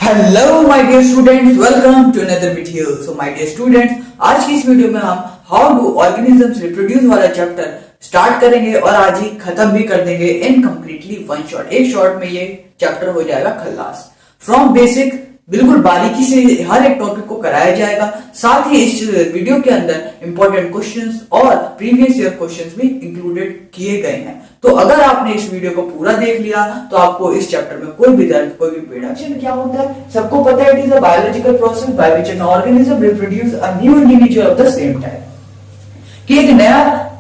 Hello my dear students, welcome to another video. So my dear students, आज की इस video में हम हाउ डू ऑर्गेनिजम्स रिप्रोड्यूस वाला चैप्टर स्टार्ट करेंगे और आज ही खत्म भी कर देंगे इन कंप्लीटली वन शॉट। एक शॉट में ये चैप्टर हो जाएगा खल्लास। फ्रॉम बेसिक बिल्कुल बारीकी से हर एक टॉपिक को कराया जाएगा। साथ ही इस वीडियो के अंदर इंपॉर्टेंट क्वेश्चंस और प्रीवियस ईयर क्वेश्चंस भी इंक्लूडेड किए गए हैं। तो अगर आपने इस वीडियो को पूरा देख लिया तो आपको इस चैप्टर में कोई भी दर्द, कोई भी पीड़ा क्या होता है सबको पता है। It is a biological process by which an organism reproduce a new individual of the same type. कि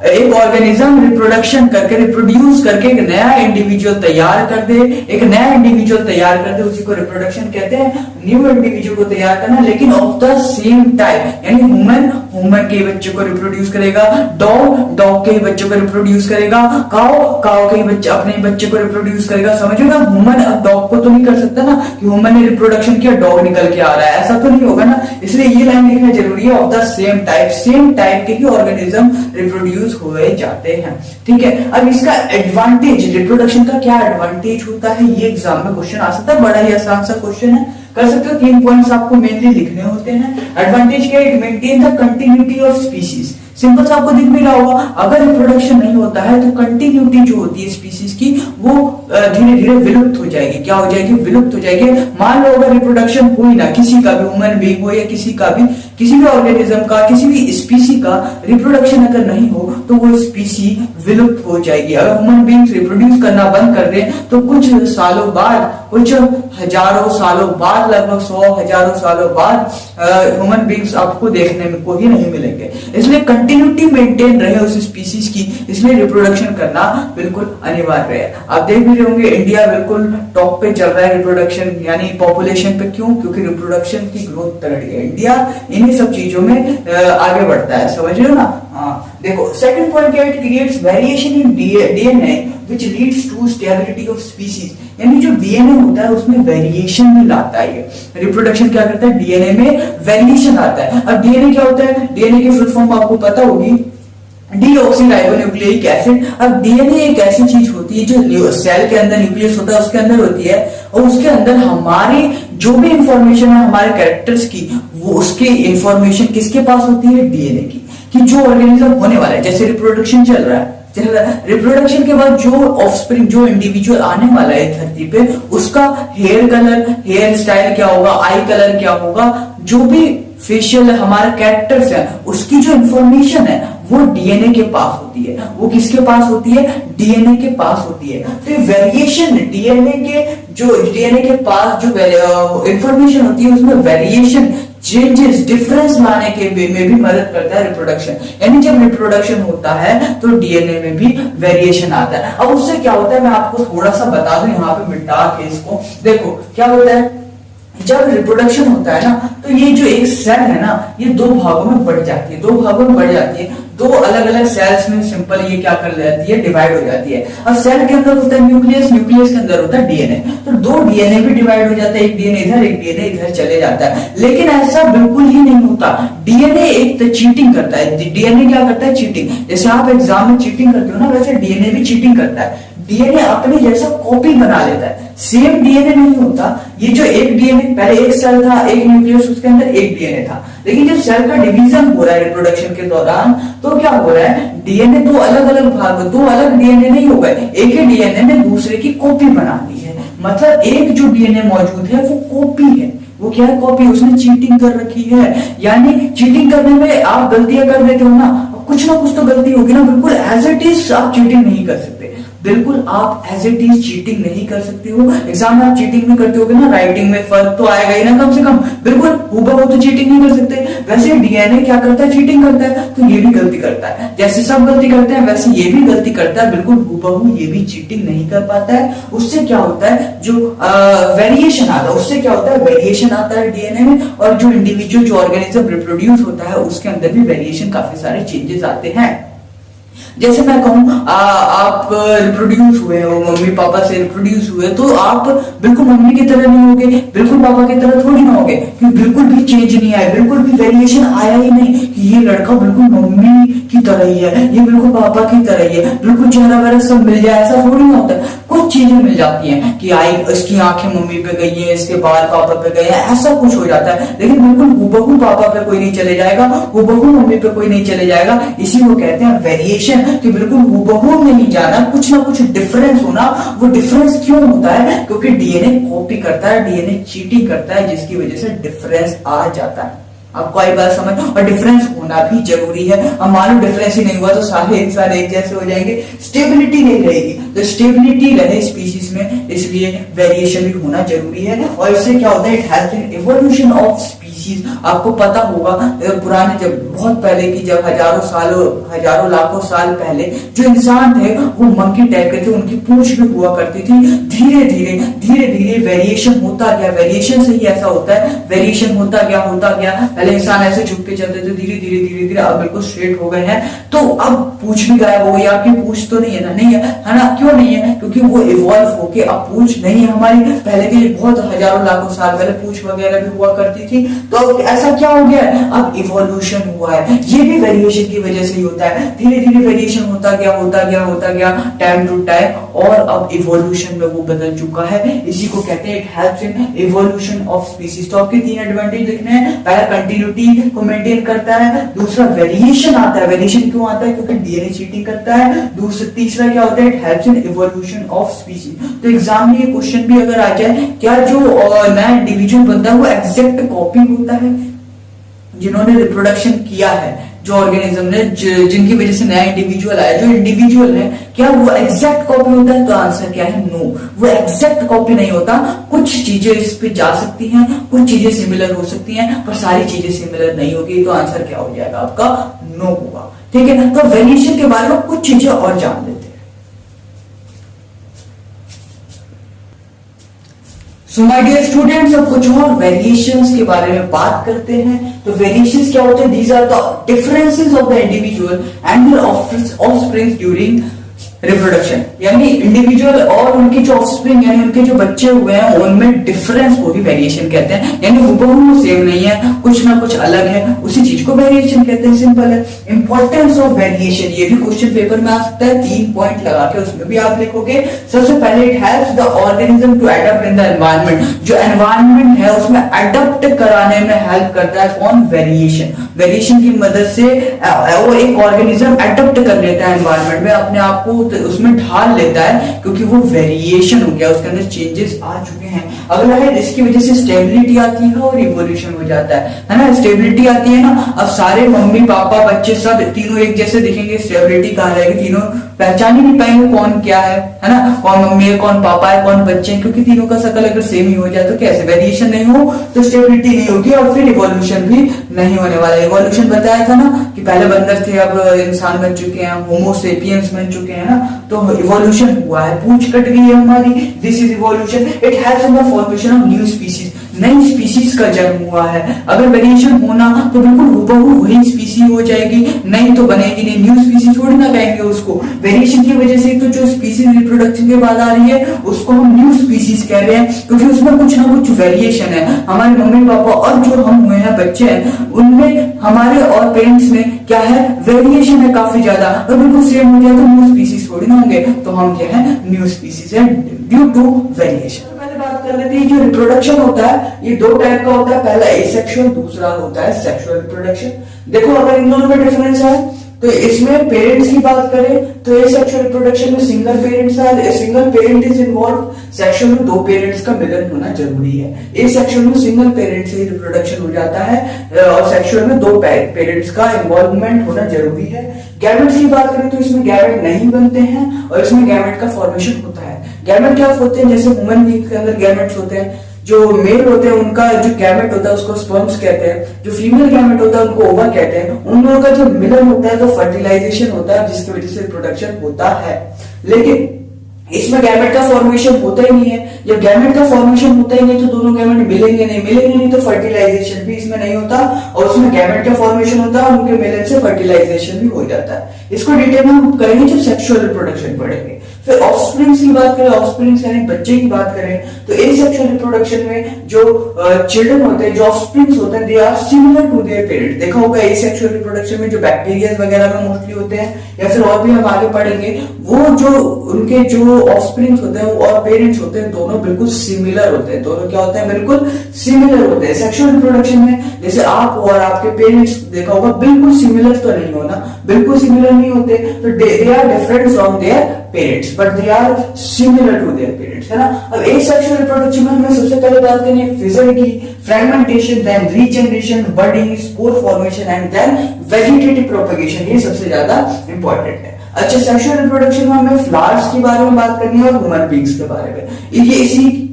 एक ऑर्गेनिज्म रिप्रोडक्शन करके, रिप्रोड्यूस करके एक नया इंडिविजुअल तैयार कर दे, एक नया इंडिविजुअल तैयार कर दे, उसी को रिप्रोडक्शन कहते हैं। न्यू इंडिविजुअल को तैयार करना, लेकिन ऑफ द सेम टाइप। यानी ह्यूमन के बच्चे को रिप्रोड्यूस करेगा, डॉग के बच्चे को रिप्रोड्यूस करेगा, काउ के बच्चे अपने बच्चे को रिप्रोड्यूस करेगा। समझेगा, ह्यूमन अब डॉग को तो नहीं कर सकता ना कि ह्यूमन ने रिप्रोडक्शन किया डॉग निकल के आ रहा है, ऐसा तो नहीं होगा ना। इसलिए ये लाइन लिखना जरूरी है, ऑफ द सेम टाइप के ही ऑर्गेनिज्म रिप्रोड्यूस हुए जाते हैं। ठीक है, अब इसका एडवांटेज, रिप्रोडक्शन का क्या एडवांटेज होता है, ये एग्जाम में क्वेश्चन आ सकता है। बड़ा ही आसान सा क्वेश्चन है, कर सकते हो। 3 पॉइंट्स आपको मेनली लिखने होते हैं। एडवांटेज क्या है, it maintain the continuity of species. Simple सा आपको दिख भी रहा होगा, अगर रिप्रोडक्शन नहीं होता है तो कंटिन्यूटी जो होती है स्पीसीज की वो धीरे धीरे विलुप्त हो जाएगी। क्या हो जाएगी? विलुप्त हो जाएगी। मान लो अगर रिप्रोडक्शन हुई ना, किसी का भी ह्यूमन बीइंग हो या किसी भी ऑर्गेनिज्म का, किसी भी स्पीसी का रिप्रोडक्शन अगर नहीं हो तो वो स्पीसी विलुप्त हो जाएगी। अगर ह्यूमन बीइंग्स रिप्रोड्यूस करना बंद कर दें तो कुछ सालों बाद, कुछ हजारों सालों बाद, लगभग 100 हजारों सालों बाद ह्यूमन बीइंग्स आपको देखने में को ही नहीं मिलेंगे। इसलिए कंटिन्यूटी मेंटेन रहे उस स्पीसीज की, इसलिए रिप्रोडक्शन करना बिल्कुल अनिवार्य है। आप देख भी रहे होंगे इंडिया बिल्कुल टॉप पे चल रहा है रिप्रोडक्शन यानी पॉपुलेशन पे। क्यों? क्योंकि रिप्रोडक्शन की ग्रोथ तगड़ी है। इंडिया इन्हीं सब चीजों में आगे बढ़ता है, समझ रहे हो ना। देखो सेकंड पॉइंट क्या है, it creates variation in DNA which leads to stability of species. यानी जो डीएनए होता है उसमें वेरिएशन भी लाता है। रिप्रोडक्शन क्या करता है, डीएनए में वेरिएशन आता है। अब डीएनए क्या होता है, डीएनए की फुल फॉर्म आपको पता होगी, डीऑक्सीराइबोन्यूक्लिक एसिड। अब डीएनए एक ऐसी चीज होती है जो सेल के अंदर न्यूक्लियस होता है उसके अंदर होती है, और उसके अंदर हमारी जो भी इंफॉर्मेशन है हमारे कैरेक्टर्स की, वो उसकी इंफॉर्मेशन किसके पास होती है? डीएनए की। कि जो ऑर्गेनिज्म होने वाला है, जैसे रिप्रोडक्शन चल रहा है, रिप्रोडक्शन के बाद जो ऑफस्प्रिंग, जो इंडिविजुअल आने वाला है धरती पे, उसका हेयर कलर, हेयर स्टाइल क्या होगा, आई कलर क्या होगा, जो भी फेशियल हमारे कैरेक्टर्स है, उसकी जो इंफॉर्मेशन है वो डीएनए के पास होती है। वो किसके पास होती है? डीएनए के पास होती है। तो वेरिएशन डीएनए के पास जो इंफॉर्मेशन होती है उसमें वेरिएशन, चेंजेस, डिफरेंस लाने के में भी मदद करता है रिप्रोडक्शन। यानी जब रिप्रोडक्शन होता है तो डीएनए में भी वेरिएशन आता है। अब उससे क्या होता है मैं आपको थोड़ा सा बता दूं यहाँ पे मिटा के इसको। देखो क्या होता है, जब रिप्रोडक्शन होता है ना तो ये जो एक सेल है ना, ये 2 भागों में बढ़ जाती है। 2 भागों में बढ़ जाती है, 2 अलग अलग सेल्स में सिंपल ये क्या कर जाती है, डिवाइड हो जाती है। अब सेल के अंदर होता है न्यूक्लियस, न्यूक्लियस के अंदर होता है डीएनए। तो 2 डीएनए भी डिवाइड हो जाता है, एक डीएनए इधर, एक डीएनए इधर चले जाता है। लेकिन ऐसा बिल्कुल ही नहीं होता। डीएनए एक तो चीटिंग करता है। डीएनए क्या करता है? चीटिंग। जैसे आप एग्जाम में चीटिंग करते हो ना, वैसे डीएनए भी चीटिंग करता है। डीएनए अपने जैसा कॉपी बना लेता है। सेम डीएनए नहीं होता। ये जो एक डीएनए, पहले एक सेल था, एक न्यूक्लियस, उसके अंदर एक डीएनए था, लेकिन जब सेल का डिवीजन हो रहा है रिप्रोडक्शन के दौरान तो क्या हो रहा है, डीएनए 2 अलग अलग भाग, 2 अलग डीएनए नहीं हो गए, एक ही डीएनए ने दूसरे की कॉपी बना दी है। मतलब एक जो डीएनए मौजूद है वो कॉपी है। वो क्या है? कॉपी। उसने चीटिंग कर रखी है। यानी चीटिंग करने में आप गलतियां कर देते हो ना कुछ तो गलती होगी ना। बिल्कुल एज इट इज आप चीटिंग नहीं कर सकते। बिल्कुल आप एज इट इज चीटिंग नहीं कर सकते हो। एग्जाम में आप चीटिंग भी करते होगे ना, राइटिंग में फर्क तो आएगा ही ना कम से कम। बिल्कुल हूबहू तो चीटिंग नहीं कर सकते। वैसे डीएनए क्या करता है? चीटिंग करता है। तो ये भी गलती करता है। जैसे सब गलती करते हैं वैसे ये भी गलती करता है। बिल्कुल हूबहू ये भी चीटिंग नहीं कर पाता है। उससे क्या होता है, जो वेरिएशन आता है, उससे क्या होता है, वेरिएशन आता है डीएनए में। और जो इंडिविजुअल, जो ऑर्गेनिज्म रिप्रोड्यूस होता है उसके अंदर भी वेरिएशन, काफी सारे चेंजेस आते हैं। जैसे मैं कहूँ आप रिप्रोड्यूस हुए हो, मम्मी पापा से रिप्रोड्यूस हुए, तो आप बिल्कुल मम्मी की तरह नहीं होगे, बिल्कुल पापा की तरह थोड़ी ना होगे, क्योंकि बिल्कुल भी चेंज नहीं आया, बिल्कुल भी वेरिएशन आया ही नहीं कि ये लड़का बिल्कुल मम्मी की तरह ही है, ये बिल्कुल पापा की तरह ही है, बिल्कुल चेहरा वगैरह सब मिल जाए, ऐसा थोड़ी ना होता है। कुछ चीजें मिल जाती हैं कि आई इसकी आंखें मम्मी पे गई है, इसके बाल पापा पे गए हैं, ऐसा कुछ हो जाता है, लेकिन बिल्कुल हूबहू पापा पे कोई नहीं चले जाएगा, हूबहू मम्मी पे कोई नहीं चले जाएगा। इसी को कहते हैं वेरिएशन, कि बिल्कुल हूबहू नहीं जाना, कुछ ना कुछ डिफरेंस होना। वो डिफरेंस क्यों होता है? क्योंकि डीएनए कॉपी करता है, डीएनए चीटिंग करता है, जिसकी वजह से डिफरेंस आ जाता है। आपको आई बात समझ? और डिफरेंस होना भी जरूरी है। अब मान लो डिफरेंस ही नहीं हुआ तो सारे इंसान एक जैसे हो जाएंगे, स्टेबिलिटी नहीं रहेगी। तो स्टेबिलिटी रहे स्पीशीज में, इसलिए वेरिएशन भी होना जरूरी है। और इससे क्या होता है? It has been evolution of species. आपको पता होगा पुराने, जब बहुत पहले की, जब हजारों लाखों साल पहले जो इंसान थे वो मंकी टाइप के थे, उनकी पूंछ भी हुआ करती थी। धीरे धीरे वेरिएशन होता गया, वेरिएशन से ही ऐसा होता है, वेरिएशन होता गया। पहले इंसान ऐसे झुक के चलते थे, धीरे धीरे अब बिल्कुल स्ट्रेट हो गए हैं। तो अब पूंछ भी गायब हो गई। आपकी पूंछ तो नहीं है ना? नहीं है ना? क्यों नहीं है? क्योंकि वो इवॉल्व होके अब पूंछ नहीं है हमारी। पहले के बहुत हजारों लाखों साल पहले पूंछ वगैरह भी हुआ करती थी। तो अब ऐसा क्या हो गया? अब इवोल्यूशन हुआ है। ये भी वेरिएशन की वजह से ही होता है। धीरे धीरे वेरिएशन होता गया टाइम टू टाइम, और अब इवोल्यूशन में वो बदल चुका है। इसी को कहते हैं it helps in evolution of species. तो आपके 3 एडवांटेज लिखने हैं। पहला, कंटिन्यूटी को मेंटेन करता है। दूसरा, वेरिएशन आता है। वेरिएशन क्यों आता है? क्योंकि डीएनए चीटिंग करता है। तीसरा क्या होता है? It helps in evolution of species. तो एग्जाम में ये क्वेश्चन भी अगर आ जाए, क्या जो नया इंडिविजुअल बनता है वो एग्जैक्ट कॉपी होता है जिन्होंने रिप्रोडक्शन किया है, जो ऑर्गेनिज्म ने, जिनकी वजह से नया इंडिविजुअल आया, जो इंडिविजुअल है, क्या वो एग्जैक्ट कॉपी होता है? तो आंसर क्या है? नो, वो एग्जैक्ट कॉपी नहीं होता। कुछ चीजें इस पे जा सकती हैं, कुछ चीजें सिमिलर हो सकती हैं, पर सारी चीजें सिमिलर नहीं होगी। तो आंसर क्या हो जाएगा आपका? नो होगा। ठीक है, तो वेरिएशन के बारे में कुछ चीजें और जान लेते हैं। सो माय डियर स्टूडेंट्स, अब कुछ और वेरिएशंस के बारे में बात करते हैं। तो वेरिएशंस क्या होते हैं? These are the differences of the individual and their offsprings during reproduction. यानी इंडिविजुअल और उनके जो ऑफस्प्रिंग, यानी उनके जो बच्चे हुए हैं, उनमें डिफरेंस को भी वेरिएशन कहते हैं। यानी हूबहू सेम नहीं है, कुछ ना कुछ अलग है, उसी चीज को वेरिएशन कहते हैं। सिंपल है। इंपॉर्टेंस ऑफ वेरिएशन, ये भी क्वेश्चन पेपर में आ सकता है। 3 पॉइंट लगा के उसमें भी आप लिखोगे। सबसे पहले, it helps the organism to adopt in the environment. जो एनवायरनमेंट है उसमें अडॉप्ट कराने में हेल्प करता है कौन? वेरिएशन। वेरिएशन की मदद से वो एक ऑर्गेनिज्म अडॉप्ट कर लेता है एनवायरनमेंट में, अपने आप को उसमें ढाल लेता है, क्योंकि वो वेरिएशन हो गया, उसके अंदर चेंजेस आ चुके हैं। अगला है, इसकी वजह से स्टेबिलिटी आती है और इवोल्यूशन हो जाता है ना? स्टेबिलिटी आती है ना, अब सारे मम्मी पापा बच्चे सब तीनों एक जैसे दिखेंगे, स्टेबिलिटी कहाँ रहेगी? तीनों पहचान ही नहीं पाएंगे कौन क्या है ना? कौन मम्मी है, कौन पापा है, कौन बच्चे हैं, क्योंकि तीनों का शकल अगर सेम ही हो जाए तो कैसे? वेरिएशन नहीं हो तो स्टेबिलिटी नहीं होगी, और फिर इवोल्यूशन भी नहीं होने वाला। इवोल्यूशन बताया था ना कि पहले बंदर थे, अब इंसान बन चुके हैं, होमोसेपियंस बन चुके हैं ना, तो इवोल्यूशन हुआ है, पूंछ कट गई है हमारी। This is evolution. It helps in the formation of new species. नई स्पीशीज का जन्म हुआ है। अगर वेरिएशन होना तो बिल्कुल हूबहू वही स्पीशीज हो जाएगी, नई तो बनेगी नहीं, न्यू स्पीशीज थोड़ी ना कहेंगे उसको। वेरिएशन की वजह से तो जो स्पीशीज रिप्रोडक्शन के बाद आ रही है उसको हम न्यू स्पीशीज कह रहे हैं, क्योंकि उसमें कुछ ना कुछ वेरिएशन है। हमारे मम्मी पापा और जो हम हुए हैं बच्चे हैं, उनमें हमारे और पेरेंट्स में क्या है? वेरिएशन है काफी ज्यादा। अगर बिल्कुल सेम हो जाए तो न्यू स्पीशीज थोड़ी ना होंगे, तो हम क्या है? न्यू स्पीशीज है ड्यू टू वेरिएशन। बात कर लेते हैं, जो रिप्रोडक्शन होता है ये 2 टाइप का होता है। पहला एसेक्सुअल, दूसरा होता है सेक्सुअल रिप्रोडक्शन। देखो, अगर इन दोनों में डिफरेंस है तो इसमें पेरेंट्स की बात करें तो एसेक्सुअल रिप्रोडक्शन में single parent is involve. Sexual में 2 पेरेंट्स का मिलन होना जरूरी है। एसेक्सुअल में सिंगल पेरेंट से ही रिप्रोडक्शन हो जाता है, और सेक्सुअल में 2 पेरेंट्स का इन्वॉल्वमेंट होना जरूरी है। गैमेट्स की बात करें तो इसमें गैमेट नहीं बनते हैं, और इसमें गैमेट का फॉर्मेशन होता है। गैमेट क्या होते हैं? जैसे ह्यूमन बीइंग के अंदर गैमेट्स होते हैं। जो मेल होते हैं उनका जो गैमेट होता है उसको स्पर्म्स कहते हैं, जो फीमेल गैमेट होता है उनको ओवा कहते हैं। उन दोनों का जो मिलन होता है तो फर्टिलाइजेशन होता है, जिसकी वजह से रिप्रोडक्शन होता है। लेकिन इसमें गैमेट का फॉर्मेशन होता ही नहीं है। जब गैमेट का फॉर्मेशन होता ही नहीं तो दोनों गैमेट मिलेंगे नहीं तो फर्टिलाइजेशन भी इसमें नहीं होता, और उसमें गैमेट का फॉर्मेशन होता है और उनके मिलन से फर्टिलाइजेशन भी हो जाता है। इसको डिटेल में हम करेंगे जब सेक्सुअल रिप्रोडक्शन पढ़ेंगे। फिर ऑफस्प्रिंग्स की बात करें, ऑफस्प्रिंग्स यानी बच्चे की बात करें, तो एसेक्सुअल रिप्रोडक्शन में जो चिल्ड्रन होते हैं, जो ऑफस्प्रिंग्स होते हैं, they are similar to their parents. देखा होगा एसेक्सुअल रिप्रोडक्शन में जो बैक्टीरिया वगैरह में मोस्टली होते हैं, या फिर और भी हम आगे पढ़ेंगे, वो जो उनके जो ऑफस्प्रिंग्स होते हैं और पेरेंट्स होते हैं, दोनों बिल्कुल सिमिलर होते हैं। दोनों क्या होते हैं? बिल्कुल सिमिलर होते हैं। सेक्सुअल रिप्रोडक्शन में जैसे आप और आपके पेरेंट्स देखा होगा बिल्कुल सिमिलर तो नहीं होना, बिल्कुल सिमिलर नहीं होते, तो they are different from their parents but they are similar to their parents, है ना। अब एसेक्सुअल रिप्रोडक्शन में हमें सबसे पहले बात करनी है फिजन की, fragmentation, then regeneration, budding, spore formation and then vegetative propagation. ये सबसे ज्यादा इंपॉर्टेंट है। अच्छा, सेक्सुअल रिप्रोडक्शन में हमें फ्लावर्स के बारे में बात करनी है और ह्यूमन बींग्स के बारे में।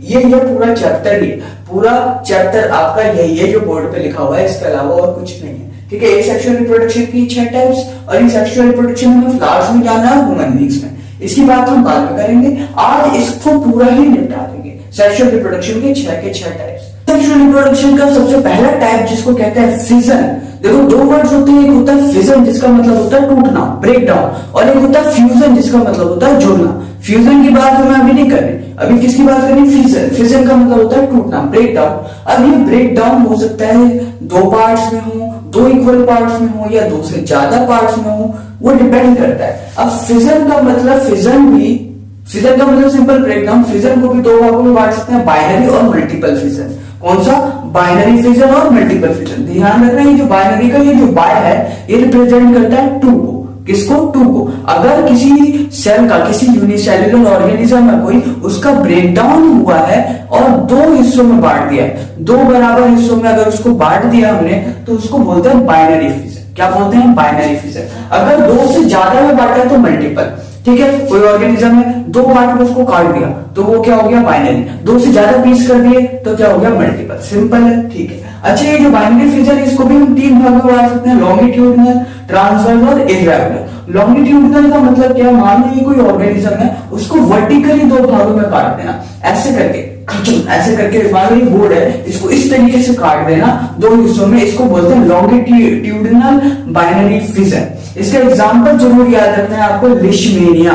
ये पूरा चैप्टर, ही पूरा चैप्टर आपका यही है जो बोर्ड पे लिखा हुआ है, इसके अलावा और कुछ नहीं है। ठीक है, एसेक्सुअल रिप्रोडक्शन की 6 टाइप्स, और सेक्सुअल रिप्रोडक्शन में फ्लावर्स में जाना है, ह्यूमन बींग्स में। इसकी बात हम बाद में करेंगे, आज इसको पूरा ही निपटा देंगे। सेक्सुअल रिप्रोडक्शन के 6 टाइप्स। सेक्सुअल रिप्रोडक्शन का सबसे पहला टाइप जिसको कहते हैं फिजन। देखो, 2 वर्ड्स होते हैं, एक होता है फिजन जिसका मतलब होता है टूटना, ब्रेक डाउन, और एक होता है फ्यूजन जिसका मतलब होता है जुड़ना। फ्यूजन की बात हमें अभी नहीं करनी, अभी किसकी बात करनी? फिजन। फिजन का मतलब होता है टूटना, ब्रेक डाउन। अब ये ब्रेक डाउन हो सकता है 2 पार्ट्स में हो, 2 इक्वल पार्ट्स में हो, या 2 से ज्यादा पार्ट्स में हो, वो डिपेंड करता है। अब फिजन का मतलब फिजन का मतलब सिंपल ब्रेकडाउन। फिजन को भी 2 भागों में बांट सकते हैं, बाइनरी और मल्टीपल फिजन। कौन सा? बाइनरी फिजन और मल्टीपल फिजन। ध्यान रखना, ये जो बाइनरी का ये जो बाय है, ये रिप्रेजेंट करता है 2 को। किसको? 2 को। अगर किसी सेल का, किसी यूनिसेल्युलर ऑर्गेनिज्म में कोई उसका ब्रेकडाउन हुआ है और 2 हिस्सों में बांट दिया, 2 बराबर हिस्सों में अगर उसको बांट दिया हमने, तो उसको बोलते हैं बाइनरी फिजन। क्या बोलते हैं? Binary fission. अगर 2 से ज्यादा में बांटा तो मल्टीपल। ठीक है, कोई ऑर्गेनिज्म है, 2 पार्ट में उसको काट दिया तो वो क्या हो गया? बाइनरी। 2 से ज्यादा पीस कर दिए तो क्या हो गया? मल्टीपल। सिंपल है, ठीक है। अच्छा, ये जो बाइनरी फिजन है इसको भी हम 3 भागों में बांट सकते हैं, लॉन्गिट्यूडनल, ट्रांसवर्स और इर्रेगुलर। लॉन्गिट्यूडनल का मतलब क्या? मान लो ये कोई ऑर्गेनिज्म है, उसको वर्टिकली 2 भागों में काट देना, ऐसे करके ऐसे करके। मान लो ये बोर्ड है, इसको इस तरीके से काट देना 2 हिस्सों में, इसको बोलते हैं लॉन्गिट्यूडनल बाइनरी फिजन। इसका एग्जांपल जरूर याद रखना है आपको, लिशमेनिया,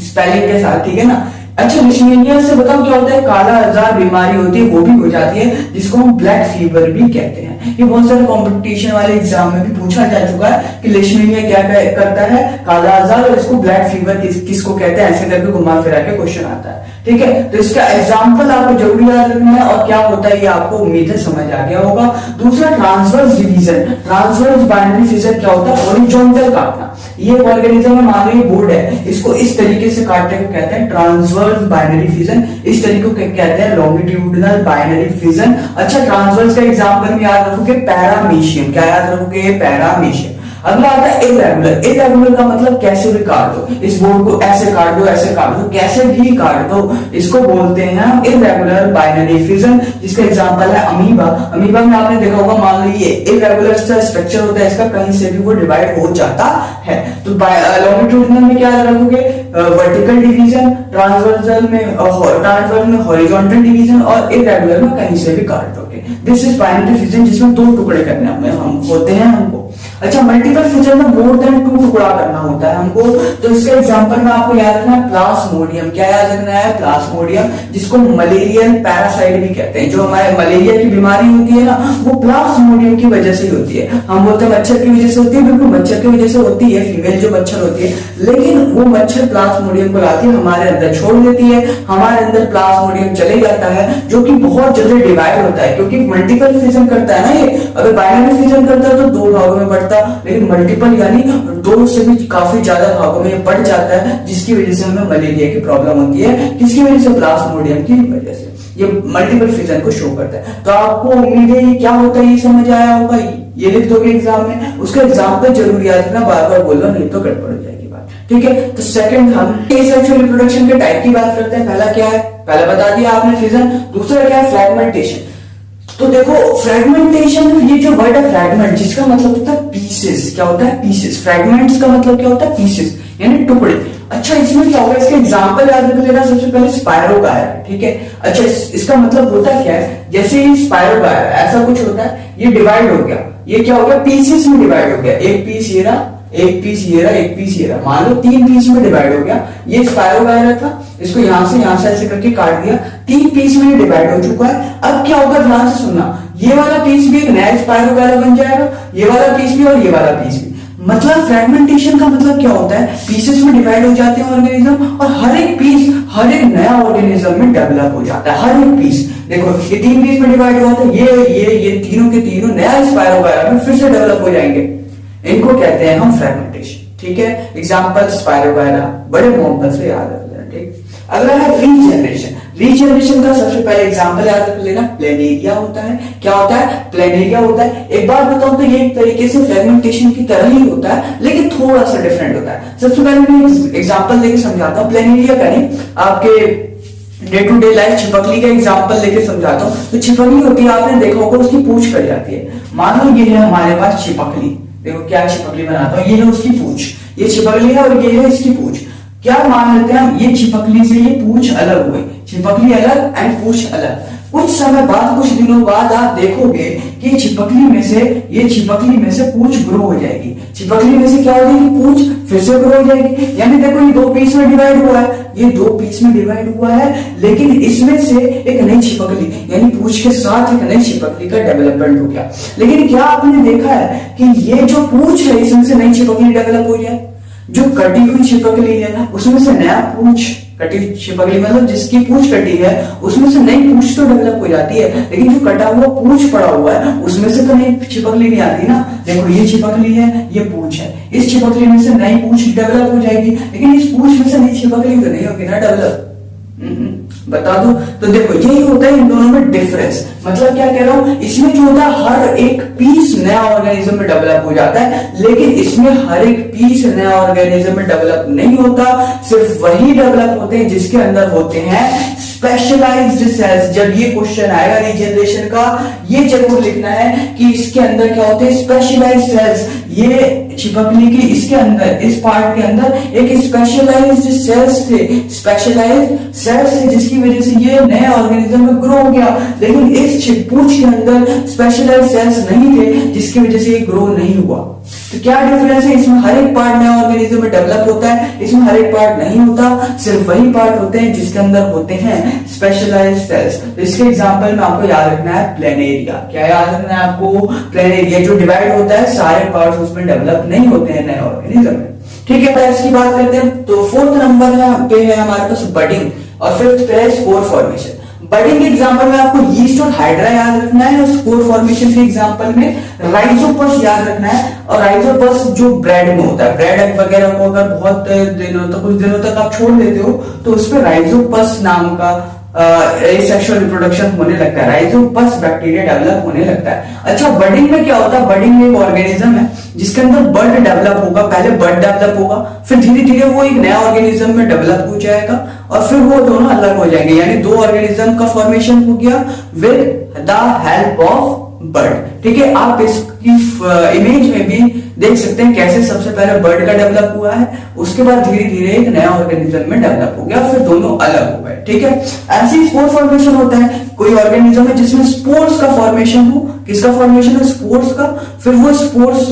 स्पेलिंग के साथ, ठीक है ना। अच्छा, लिशमेनिया से बताओ क्या होता है? काला आजार बीमारी होती है, वो भी हो जाती है, जिसको हम ब्लैक फीवर भी कहते हैं। ये बहुत सारे कंपटीशन वाले एग्जाम में भी पूछा जा चुका है कि लिशमेनिया क्या करता है? काला आजार, और इसको ब्लैक फीवर किसको कहते हैं? ऐसे करके घुमा फिरा के क्वेश्चन आता है। ठीक है, तो इसका एग्जाम्पल आपको जरूर याद रखना है, और क्या होता है ये आपको उम्मीद है समझ आ गया होगा। दूसरा, transverse division. Transverse binary fission क्या होता है? हॉरिजॉन्टल काटना। ये ऑर्गेनिज्म में मान लो ये बोर्ड है, इसको इस तरीके से काटने को कहते हैं ट्रांसवर्स बाइनरी फिजन, इस तरीके को कहते हैं लॉन्गिट्यूडनल बाइनरी फिजन। अच्छा, ट्रांसवर्स का एग्जाम्पल में याद रखोगे पैरामीशियम। क्या याद रखोगे? पैरामीशियम। अगला आता है इरेगुलर। इरेगुलर का मतलब कैसे भी काट दो, इस बोर्ड को ऐसे काट दो, ऐसे काट दो, कैसे भी काट दो, इसको बोलते हैं इरेगुलर बाइनरी फिजन, जिसका एग्जांपल है अमीबा। अमीबा में आपने देखा होगा, मान लीजिए इरेगुलर स्ट्रक्चर होता है इसका, कहीं से भी वो डिवाइड हो जाता है। तो लॉन्गिट्यूडनल में क्या रखोगे? वर्टिकल डिवीजन, ट्रांसवर्सल में हॉरिजॉन्टल डिवीजन, और इरेगुलर में कहीं से भी काट दोगे। दिस इज बाइनरी फिजन, जिसमें 2 टुकड़े करने हम होते हैं हमको। अच्छा, मल्टीपल फिजन में मोर देन 2 टुकड़ा करना होता है हमको, तो इसके एग्जांपल में आपको याद रखना है प्लाज्मोडियम। क्या याद रखना है? प्लाज्मोडियम, जिसको मलेरियन पैरासाइट भी कहते हैं। जो हमारे मलेरिया की बीमारी होती है ना, वो प्लाज्मोडियम की वजह से होती है। हम बोलते हैं मच्छर की वजह से होती है, बिल्कुल मच्छर की वजह से होती है, फीमेल जो मच्छर होती है, लेकिन वो मच्छर प्लाज्मोडियम को लाती है, हमारे अंदर छोड़ देती है, हमारे अंदर प्लाज्मोडियम चले जाता है, जो कि बहुत जल्दी डिवाइड होता है, क्योंकि मल्टीपल फिजन करता है ना ये। अगर बाइनरी फिजन करता है तो 2 भागों में बढ़ता, लेकिन मल्टीपल यानी 2 से भी काफी ज्यादा भागों में बढ़ जाता है, जिसकी वजह से हमें मलेरिया की प्रॉब्लम होती है। किसकी वजह से? प्लाज्मोडियम की वजह से। ये मल्टीपल फिजन को शो करता है। तो आपको उम्मीद है ये क्या होता है ये समझ आया होगा, ये लिख दोगे एग्जाम में, उसका एग्जाम्पल जरूर याद रखना, बार बार बोलना नहीं तो गड़बड़ हो जाएगी बात। ठीक है, तो सेकंड हम एसेक्सुअल रिप्रोडक्शन के टाइप की बात करते हैं। पहला क्या है? पहला बता दिया आपने, फिजन। दूसरा क्या है? फ्रेगमेंटेशन। तो देखो, फ्रेगमेंटेशन, ये जो वर्ड है फ्रेगमेंट, जिसका मतलब होता है पीसेस। क्या होता है? पीसेस। फ्रेगमेंट्स का मतलब क्या होता है? पीसेस, यानी टुकड़े। अच्छा इसमें क्या होगा, इसका एग्जांपल याद रख लेना। सबसे पहले स्पायरो गायर, ठीक है। अच्छा इसका मतलब होता क्या है, जैसे ये स्पायरो गायर ऐसा कुछ होता है, ये डिवाइड हो गया, ये क्या हो गया, पीसेस में डिवाइड हो गया। एक पीस ये रहा, एक पीस ये रहा, एक पीस ये रहा, मान लो 3 पीस में डिवाइड हो गया। ये स्पायरो गायर था, इसको यहां से ऐसे करके काट दिया, 3 पीस में डिवाइड हो चुका है। अब क्या होगा, ध्यान से सुनना, ये वाला पीस भी एक नया स्पायरो गायर बन जाएगा, ये वाला पीस भी और ये वाला पीस भी। मतलब फ्रेगमेंटेशन का मतलब क्या होता है, पीसेस में डिवाइड हो जाते हैं ऑर्गेनिज्म, और हर एक पीस हर एक नया ऑर्गेनिज्म में डेवलप हो जाता है। हर एक पीस देखो, ये 3 पीस में डिवाइड हुआ था, ये तीनों के तीनों नया स्पायरो गायर में फिर से डेवलप हो जाएंगे। इनको कहते हैं हम फ्रेगमेंटेशन, ठीक है। एग्जांपल स्पायरो गायर, बड़े मोहब्बत से याद रख लेना, ठीक। अगला है रीजनरेशन। रीजनरेशन का सबसे पहले एग्जांपल याद रख लेना, प्लेनेरिया होता है। क्या होता है, प्लेनेरिया होता है। एक बात बताऊं तो ये एक तरीके से फ्रेगमेंटेशन की तरह ही होता है, लेकिन थोड़ा सा डिफरेंट होता है। सबसे पहले मैं एग्जांपल लेके समझाता हूं, प्लेनेरिया का नहीं, आपके डे टू डे लाइफ छिपकली का एग्जांपल लेके समझाता हूं। तो छिपकली होती है, आपने देखा होगा, उसकी पूंछ कट जाती है। मान लो ये है हमारे पास छिपकली, देखो क्या छिपकली बनाता हूं, ये है उसकी पूंछ, ये छिपकली है और ये है इसकी पूंछ। क्या मान लेते हैं हम, ये छिपकली से ये पूंछ अलग हुई, छिपकली अलग एंड पूंछ अलग। कुछ समय बाद, कुछ दिनों बाद आप देखोगे कि छिपकली में से पूंछ ग्रो हो जाएगी। छिपकली में से क्या हो जाएगी, पूंछ फिर से ग्रो हो जाएगी। यानी देखो ये 2 पीस में डिवाइड हुआ है, ये 2 पीस में डिवाइड हुआ है, लेकिन इसमें से एक नई छिपकली यानी पूंछ के साथ एक नई छिपकली का डेवलपमेंट हो गया। लेकिन क्या आपने देखा है कि ये जो पूंछ है इसमें से नई छिपकली डेवलप हो जाए, जो कटी हुई छिपकली है उसमें से नया पूंछ, कटी छिपकली मतलब जिसकी पूंछ कटी है उसमें से नई पूंछ तो डेवलप हो जाती है, लेकिन जो कटा हुआ पूंछ पड़ा हुआ है उसमें से तो नई छिपकली नहीं आती ना। देखो ये छिपकली है, ये पूंछ है, इस छिपकली में से नई पूंछ डेवलप हो जाएगी, लेकिन इस पूंछ में से नई छिपकली तो नहीं होगी ना डेवलप। बता दो। तो देखो यही होता है इन दोनों में डिफरेंस। मतलब क्या कह रहा हूं, इसमें जो होता है हर एक पीस नया ऑर्गेनिज्म में डेवलप हो जाता है, लेकिन इसमें हर एक पीस नया ऑर्गेनिज्म में डेवलप नहीं होता। सिर्फ वही डेवलप होते हैं जिसके अंदर होते हैं स्पेशलाइज्ड सेल्स। जब ये क्वेश्चन आएगा रीजनरेशन का, ये जरूर लिखना है कि इसके अंदर क्या होते हैं, स्पेशलाइज्ड सेल्स। ये छिपकली की इसके अंदर, इस पार्ट के अंदर एक स्पेशलाइज्ड सेल्स थे, स्पेशलाइज्ड सेल्स थे, जिसकी वजह से ये नए ऑर्गेनिज्म में ग्रो हो गया। लेकिन इस पूंछ के अंदर स्पेशलाइज्ड सेल्स नहीं थे, जिसकी वजह से ये ग्रो नहीं हुआ। तो क्या डिफरेंस है, इसमें हर एक पार्ट नया ऑर्गेनिज्म में डेवलप होता है, इसमें हर एक पार्ट नहीं होता। सिर्फ वही पार्ट होते हैं जिसके अंदर होते हैं स्पेशलाइज्ड सेल्स। तो इसके एग्जांपल में आपको याद रखना है प्लेनेरिया। क्या याद रखना है आपको, प्लेनेरिया जो डिवाइड होता है, सारे पार्ट्स उसमें डेवलप नहीं होते हैं नए ऑर्गेनिज्म में। ठीक है, टाइप्स की बात करते हैं। तो 4th नंबर पे है हमारे पास बडिंग, और 5th पे है स्पोर फॉर्मेशन। बडिंग के एग्जांपल में आपको यीस्ट और हाइड्रा याद रखना है, और स्पोर फॉर्मेशन के एग्जांपल में राइजोपस याद रखना है। और राइजोपस जो ब्रेड में होता है, ब्रेड वगैरह को अगर बहुत दिनों तक, कुछ दिनों तक आप छोड़ देते हो तो उस पर राइजोपस नाम का सेक्सुअल रिप्रोडक्शन होने लगता है, राइजोपस बैक्टीरिया डेवलप होने लगता है। अच्छा बडिंग में क्या होता है, बडिंग में एक ऑर्गेनिज्म है जिसके अंदर बड डेवलप होगा। पहले बड डेवलप होगा, फिर धीरे धीरे वो एक नया ऑर्गेनिज्म में डेवलप हो जाएगा, और फिर वो दोनों अलग हो जाएंगे। यानी 2 ऑर्गेनिज्म का फॉर्मेशन हो गया with the help of bird. ठीक है, आप इसकी इमेज में भी देख सकते हैं कैसे सबसे पहले बर्ड का डेवलप हुआ है, उसके बाद धीरे धीरे एक नया ऑर्गेनिज्म में डेवलप हो गया, फिर दोनों अलग हो गए। ठीक है, ऐसे ही स्पोर फॉर्मेशन होता है। कोई ऑर्गेनिज्म है जिसमें स्पोर्स का फॉर्मेशन हो, किसका फॉर्मेशन है, स्पोर्स का। फिर वो स्पोर्स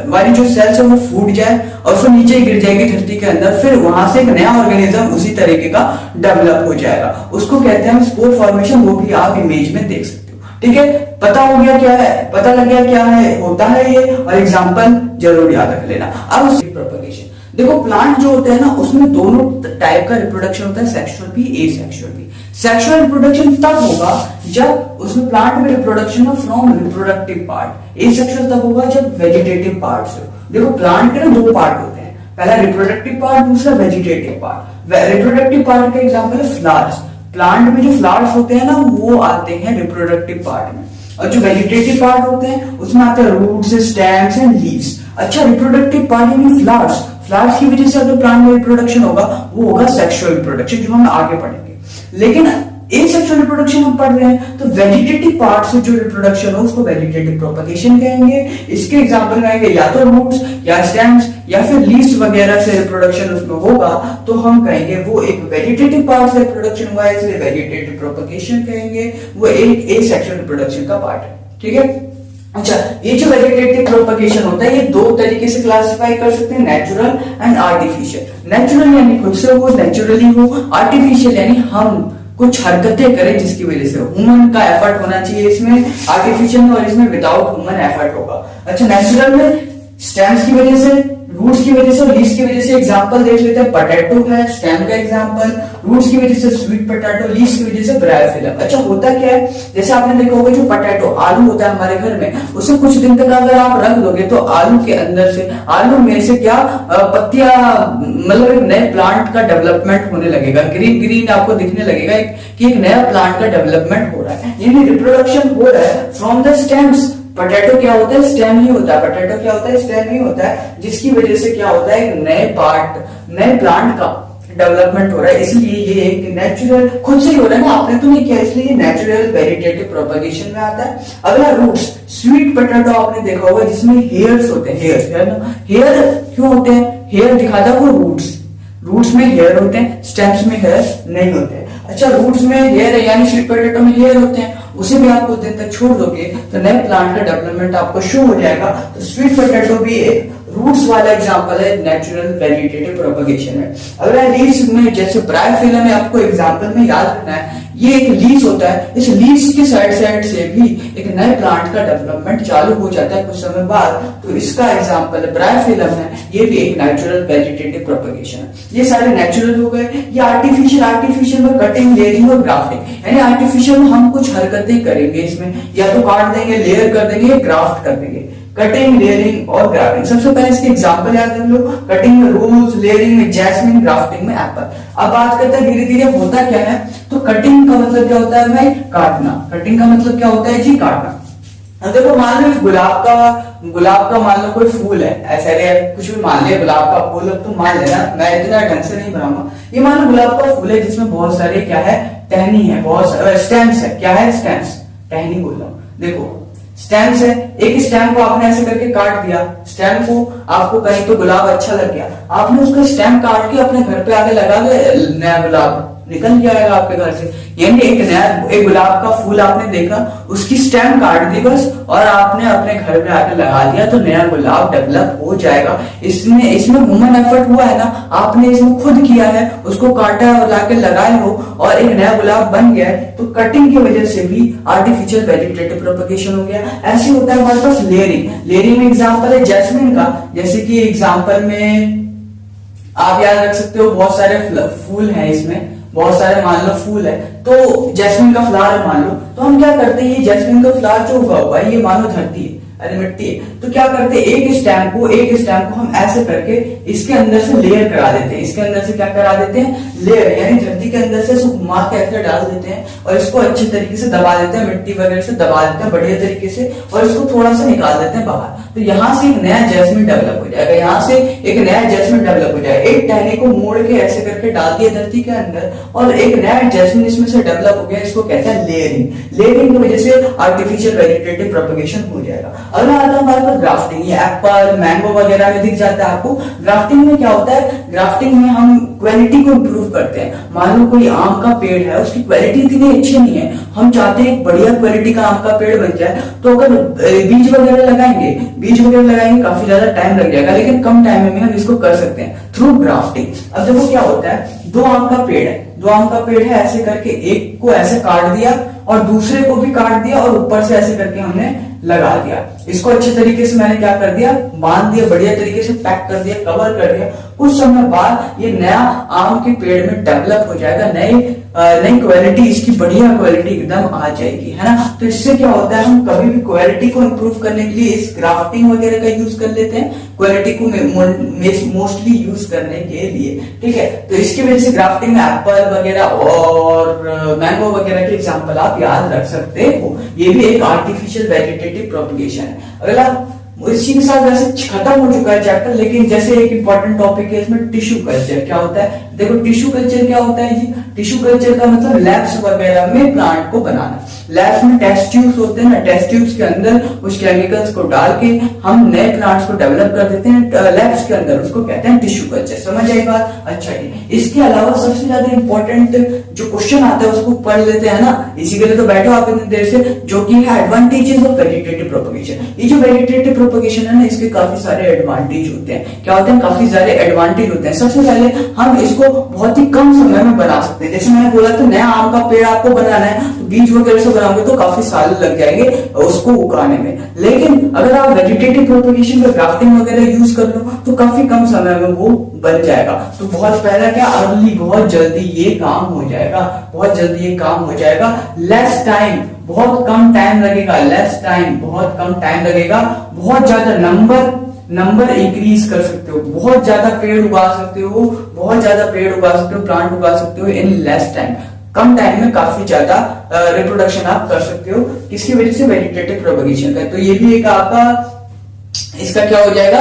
वाली जो सेल्स है वो फूट जाए और फिर नीचे गिर जाएगी धरती के अंदर, फिर वहां से एक नया ऑर्गेनिज्म उसी तरीके का डेवलप हो जाएगा, उसको कहते हैं स्पोर फॉर्मेशन। वो भी आप इमेज में देख सकते हो। ठीक है, पता हो गया क्या है, पता लग गया क्या है, होता है ये, और एग्जांपल जरूर याद रख लेना। अब प्रोपगेशन देखो, प्लांट जो होते हैं ना उसमें दोनों टाइप का रिप्रोडक्शन होता है, सेक्सुअल भी, एसेक्सुअल भी। सेक्सुअल रिप्रोडक्शन तब होगा जब उसमें प्लांट में रिप्रोडक्शन हो फ्रॉम रिप्रोडक्टिव पार्ट। एसेक्सुअल तब होगा जब वेजिटेटिव पार्ट से। देखो प्लांट के ना 2 पार्ट होते हैं, पहला रिप्रोडक्टिव पार्ट, दूसरा वेजिटेटिव पार्ट। रिप्रोडक्टिव पार्ट का एग्जांपल है फ्लावर्स। प्लांट में जो फ्लावर्स होते हैं ना वो आते हैं रिप्रोडक्टिव पार्ट में, और जो वेजिटेटिव पार्ट होते हैं उसमें आते हैं रूट्स, स्टेम्स एंड लीव्स। अच्छा, रिप्रोडक्टिव पार्ट यानी फ्लावर्स, फ्लावर्स की वजह से अगर प्लांट में रिप्रोडक्शन होगा वो होगा सेक्सुअल रिप्रोडक्शन, जो हम आगे पढ़ेंगे। लेकिन ए सेक्सुअल रिप्रोडक्शन हम पढ़ रहे हैं, तो वेजिटेटिव पार्ट से जो रिप्रोडक्शन हो उसको वेजिटेटिव प्रोपगेशन कहेंगे। इसके एग्जांपल में आएंगे या तो रूट्स या स्टेम्स या फिर लीव्स वगैरह से रिप्रोडक्शन उसमें होगा, तो हम कहेंगे वो एक वेजिटेटिव पार्ट से रिप्रोडक्शन हुआ है, इसलिए वेजिटेटिव प्रोपगेशन कहेंगे। वो एक ए सेक्सुअल रिप्रोडक्शन का पार्ट है, ठीक है। अच्छा, ये जो वेजिटेटिव प्रोपगेशन होता है ये दो तरीके से क्लासिफाई कर सकते हैं, नेचुरल एंड आर्टिफिशियल। नेचुरल यानी खुद से हो, नेचुरली हो। आर्टिफिशियल यानी हम कुछ हरकतें करें जिसकी वजह से, ह्यूमन का एफर्ट होना चाहिए इसमें, आर्टिफिशियल में और इसमें विदाउट ह्यूमन एफर्ट होगा। अच्छा, नेचुरल में स्टेम्स की वजह से, रूट्स की वजह से और लीव्स की वजह से। एग्जांपल देख लेते हैं, पोटैटो है स्टेम का एग्जांपल, रूट्स की वजह से स्वीट पोटैटो, लीव्स की वजह से ब्रायोफिलम। अच्छा, होता क्या है, जैसे आपने देखा होगा जो पोटैटो आलू होता है हमारे घर में, उसे कुछ दिन तक अगर आप रख दोगे तो आलू के अंदर से, आलू में से क्या पत्तियां, मतलब एक नए प्लांट का डेवलपमेंट होने लगेगा, ग्रीन ग्रीन आपको दिखने लगेगा कि एक नया प्लांट का डेवलपमेंट हो रहा है, यानी रिप्रोडक्शन हो रहा है फ्रॉम द स्टेम्स। पोटैटो क्या होता है, स्टेम ही होता है। पोटैटो क्या होता है, स्टेम ही होता है, जिसकी वजह से क्या होता है, एक नए पार्ट, नए प्लांट का डेवलपमेंट हो रहा है। इसलिए ये एक नेचुरल, खुद से ही हो रहा है ना, आपने तो नहीं किया, इसलिए ये नेचुरल वेजिटेटिव प्रोपगेशन में आता है। अगला रूट्स, स्वीट पोटैटो आपने देखा होगा जिसमें हेयर्स होते हैं, हेयर्स है ना, हेयर क्यों होते हैं, हेयर दिखाता है वो रूट्स, रूट्स में हेयर होते हैं, स्टेम्स में हेयर नहीं होते हैं। अच्छा, रूट्स में हेयर है यानी स्वीट पोटैटो में हेयर होते हैं, उसे भी आप कुछ दिन तक छोड़ दोगे तो नए प्लांट का डेवलपमेंट आपको शो हो जाएगा। तो स्वीट पोटैटो भी एक रूट्स वाला एग्जांपल है नेचुरल वेजिटेटिव प्रोपगेशन में। अगर लीव्स में, जैसे ब्रायोफिलम है, आपको एग्जांपल में याद रखना है, ये एक लीव्स होता है, इस लीव्स के साइड साइड से भी एक नए प्लांट का डेवलपमेंट चालू हो जाता है कुछ समय बाद, तो इसका एग्जांपल ब्रायोफिलम है, ये भी एक नेचुरल वेजिटेटिव प्रोपगेशन है। ये सारे नेचुरल हो गए। ये आर्टिफिशियल, आर्टिफिशियल में कटिंग, लेयरिंग और ग्राफ्टिंग, यानी आर्टिफिशियल में हम कुछ हरकतें करेंगे इसमें, या तो काट देंगे, लेयर कर देंगे, ग्राफ्ट कर देंगे। कटिंग, लेयरिंग और ग्राफ्टिंग, सबसे पहले इसके एग्जांपल याद रख लो। कटिंग में रोज, लेयरिंग में जैस्मिन, ग्राफ्टिंग में एप्पल। अब बात करते हैं धीरे धीरे होता क्या है। तो कटिंग का मतलब क्या होता है भाई, काटना। कटिंग का मतलब क्या होता है जी, काटना। अब देखो, मान लो गुलाब का मान लो कोई फूल है, ऐसे कुछ भी मान लिया, गुलाब का फूल, अब तुम मान लेना, मैं इतना ढंग से नहीं बनाऊंगा। ये मान लो गुलाब का फूल है जिसमें बहुत सारे क्या है, टहनी है, बहुत स्टेम्स है। क्या है, स्टेम्स, टहनी बोल रहा हूं। देखो स्टेम्स है, एक स्टेम को आपने ऐसे करके काट दिया, स्टेम को आपको कहीं तो गुलाब अच्छा लग गया, आपने उसका स्टेम काट के अपने घर पे आके लगा दे, नया गुलाब निकल जाएगा आपके घर से। यानी एक गुलाब का फूल आपने देखा, उसकी स्टेम काट दी बस, और आपने अपने घर पे आके लगा दिया, तो नया गुलाब डेवलप हो जाएगा। इसमें ह्यूमन एफर्ट हुआ है ना, आपने इसमें खुद किया है, उसको काटा है और लाके लगाए हो और एक नया गुलाब बन गया है। तो कटिंग की वजह से भी आर्टिफिशियल वेजिटेटिव प्रोपगेशन हो गया। ऐसे होता है हमारे पास लेयरिंग। लेयरिंग में एग्जांपल है जैस्मिन का, जैसे कि एग्जांपल में आप याद रख सकते हो, बहुत सारे फूल हैं इसमें, बहुत सारे मान लो फूल है, तो जैस्मिन का फ्लावर मान लो, तो हम क्या करते हैं, ये जैस्मिन का फ्लावर जो उगा हुआ है, ये मानो धरती है, अरे मिट्टी है, तो क्या करते हैं, एक स्टेम को हम ऐसे करके इसके अंदर से लेयर करा देते हैं। इसके अंदर से क्या करा देते हैं, लेयर, यानी धरती के अंदर से इसको घुमा के ऐसे डाल देते हैं और इसको अच्छे तरीके से दबा देते हैं, मिट्टी वगैरह से दबा देते हैं बढ़िया तरीके से, और इसको थोड़ा सा निकाल देते हैं बाहर। तो यहाँ से एक नया जैस्मिन डेवलप हो जाएगा, यहाँ से एक नया जैस्मिन डेवलप हो जाएगा। एक टहनी को मोड़ के ऐसे करके डाल दिया धरती के अंदर और एक नया जैस्मिन इसमें से डेवलप हो गया, इसको कहते हैं लेयरिंग। लेयरिंग की वजह से आर्टिफिशियल वेजिटेटिव प्रोपगेशन हो जाएगा। अगला आता है हमारे पास ग्राफ्टिंग। ये एप्पल, मैंगो वगैरह में दिख जाता है आपको। ग्राफ्टिंग में क्या होता है, ग्राफ्टिंग में हम क्वालिटी को इंप्रूव करते हैं। मान लो कोई आम का पेड़ है, उसकी क्वालिटी इतनी अच्छी नहीं है, हम चाहते हैं बढ़िया क्वालिटी का आम का पेड़ बन जाए, तो अगर बीज वगैरह लगाएंगे काफी ज्यादा टाइम लग जाएगा, लेकिन कम टाइम में हम इसको कर सकते हैं थ्रू ग्राफ्टिंग। अब देखो क्या होता है, दो आम का पेड़ है, ऐसे करके एक को ऐसे काट दिया और दूसरे को भी काट दिया और ऊपर से ऐसे करके हमने लगा दिया। इसको अच्छे तरीके से मैंने क्या कर दिया, बांध दिया, बढ़िया तरीके से पैक कर दिया, कवर कर दिया। कुछ समय बाद ये नया आम के पेड़ में डेवलप हो जाएगा, नई क्वालिटी, इसकी बढ़िया क्वालिटी एकदम आ जाएगी, है ना। तो इससे क्या होता है, हम कभी भी क्वालिटी को इंप्रूव करने के लिए इस ग्राफ्टिंग वगैरह का यूज कर लेते हैं, क्वालिटी को मोस्टली यूज करने के लिए, ठीक है। तो इसकी वजह से ग्राफ्टिंग में एप्पल वगैरह और मैंगो वगैरह के एग्जांपल आप याद रख सकते हो। ये भी एक आर्टिफिशियल वेजिटेटिव प्रोपगेशन है। अगला, इसी के साथ वैसे खत्म हो चुका है चैप्टर, लेकिन जैसे एक इंपॉर्टेंट टॉपिक है इसमें टिश्यू कल्चर। क्या होता है, देखो टिश्यू कल्चर क्या होता है जी, टिश्यू कल्चर का मतलब लैब्स वगैरह में प्लांट को बनाना। लैब्स में टेस्ट ट्यूब्स होते हैं ना, टेस्ट ट्यूब्स के अंदर उस केमिकल्स को डाल के हम नए प्लांट्स को डेवलप कर देते हैं लैब्स के अंदर, उसको कहते हैं टिश्यू कल्चर। समझ आई बात? अच्छा जी, इसके अलावा सबसे ज्यादा इंपॉर्टेंट जो क्वेश्चन आता है उसको पढ़ लेते हैं ना, इसी के लिए तो बैठो आप इतनी देर से, जो कि है एडवांटेजेस ऑफ वेजिटेटिव प्रोपगेशन। ये जो वेजिटेटिव प्रोपगेशन है ना, इसके काफी सारे एडवांटेज होते हैं। क्या होते हैं? काफी सारे एडवांटेज होते हैं। सबसे पहले हम इसको बहुत ही कम समय में बना सकते हैं। जैसे मैंने बोला था नया आम का पेड़ आपको बनाना है तो बीज वगैरह से बनाओगे तो काफी साल लग जाएंगे उसको उगाने में, लेकिन अगर आप वेजिटेटिव प्रोपगेशन में ग्राफ्टिंग वगैरह यूज कर लो तो काफी कम समय में वो बन जाएगा। तो बहुत पहला क्या, अर्ली, बहुत जल्दी ये काम हो जाएगा, बहुत जल्दी ये काम हो जाएगा। लेस टाइम, बहुत कम टाइम लगेगा, लेस टाइम, बहुत कम टाइम लगेगा। बहुत ज्यादा नंबर इंक्रीज कर सकते हो, बहुत ज्यादा पेड़ उगा सकते हो, बहुत ज्यादा पेड़ उगा सकते हो, प्लांट उगा सकते हो in less time. Come time में काफी ज्यादा रिप्रोडक्शन आप कर सकते हो, किसकी वजह से? वेजिटेटिव प्रोपगेशन का। तो ये भी एक आपका इसका क्या हो जाएगा,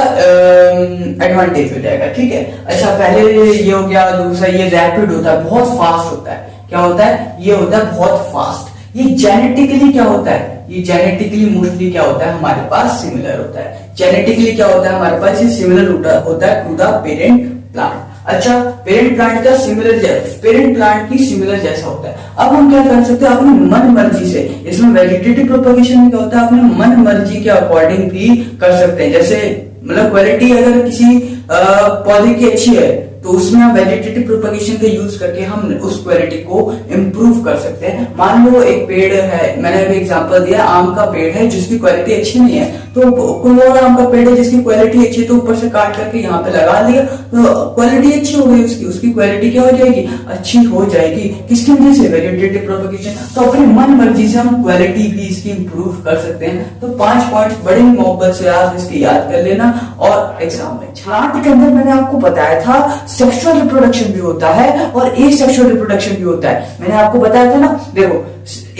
एडवांटेज हो जाएगा। ठीक है, अच्छा पहले ये हो गया। दूसरा, ये रैपिड होता है, बहुत फास्ट होता है। क्या होता है? ये होता है बहुत फास्ट। ये जेनेटिकली क्या होता है? ये जेनेटिकली मोस्टली क्या होता है हमारे पास? सिमिलर होता है। जेनेटिकली क्या होता है हमारे पास? ये सिमिलर होता है टू द पेरेंट प्लांट। अच्छा, पेरेंट प्लांट का सिमिलर, पेरेंट प्लांट की सिमिलर जैसा होता है। अब हम क्या कर सकते हैं? अपनी मन मर्जी से, इसमें वेजिटेटिव प्रोपगेशन में क्या होता है, अपने मन मर्जी के अकॉर्डिंग भी कर सकते हैं। जैसे मतलब क्वालिटी अगर किसी पौधे की अच्छी है तो उसमें हम वेजिटेटिव प्रोपगेशन का यूज करके हम उस क्वालिटी को इम्प्रूव कर सकते हैं। मान लो एक पेड़ है, मैंने अभी एग्जांपल दिया, आम का पेड़ है जिसकी क्वालिटी अच्छी नहीं है, तो कोई और आम का पेड़ है जिसकी क्वालिटी अच्छी है, तो ऊपर से काट करके यहाँ पे लगा दिया तो क्वालिटी अच्छी हो गई, उसकी क्वालिटी क्या हो जाएगी? अच्छी हो जाएगी। किसकी वजह से? Vegetative propagation. तो अपनी मन मर्जी से हम क्वालिटी भी इसकी इम्प्रूव कर सकते हैं। तो 5 पॉइंट बड़े ही मोहब्बत से आप इसकी याद कर लेना और एग्जाम में। प्लांट के अंदर मैंने आपको बताया था सेक्सुअल रिप्रोडक्शन भी होता है और एसेक्सुअल रिप्रोडक्शन भी होता है। मैंने आपको बताया था ना, देखो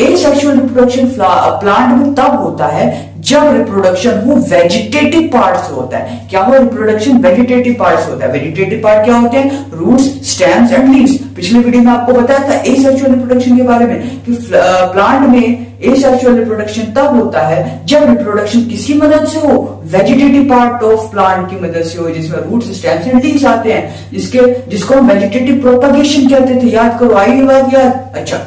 एसेक्सुअल रिप्रोडक्शन प्लांट में तब होता है जब रिप्रोडक्शन वो वेजिटेटिव पार्ट से होता है। क्या हो? रिप्रोडक्शन वेजिटेटिव पार्ट से होता है। वेजिटेटिव पार्ट क्या होते हैं? Roots, stems and leaves. पिछले वीडियो में आपको बताया था एसेक्सुअल रिप्रोडक्शन के बारे में कि प्लांट में एसेक्सुअल रिप्रोडक्शन तब होता है जब रिप्रोडक्शन किसकी मदद से हो? वेजिटेटिव पार्ट ऑफ प्लांट की मदद से हो, जिसमें रूट्स, स्टेम्स एंड लीव्स आते हैं, जिसको हम वेजिटेटिव प्रोपगेशन कहते थे। याद करो, आई ये बात याद? अच्छा,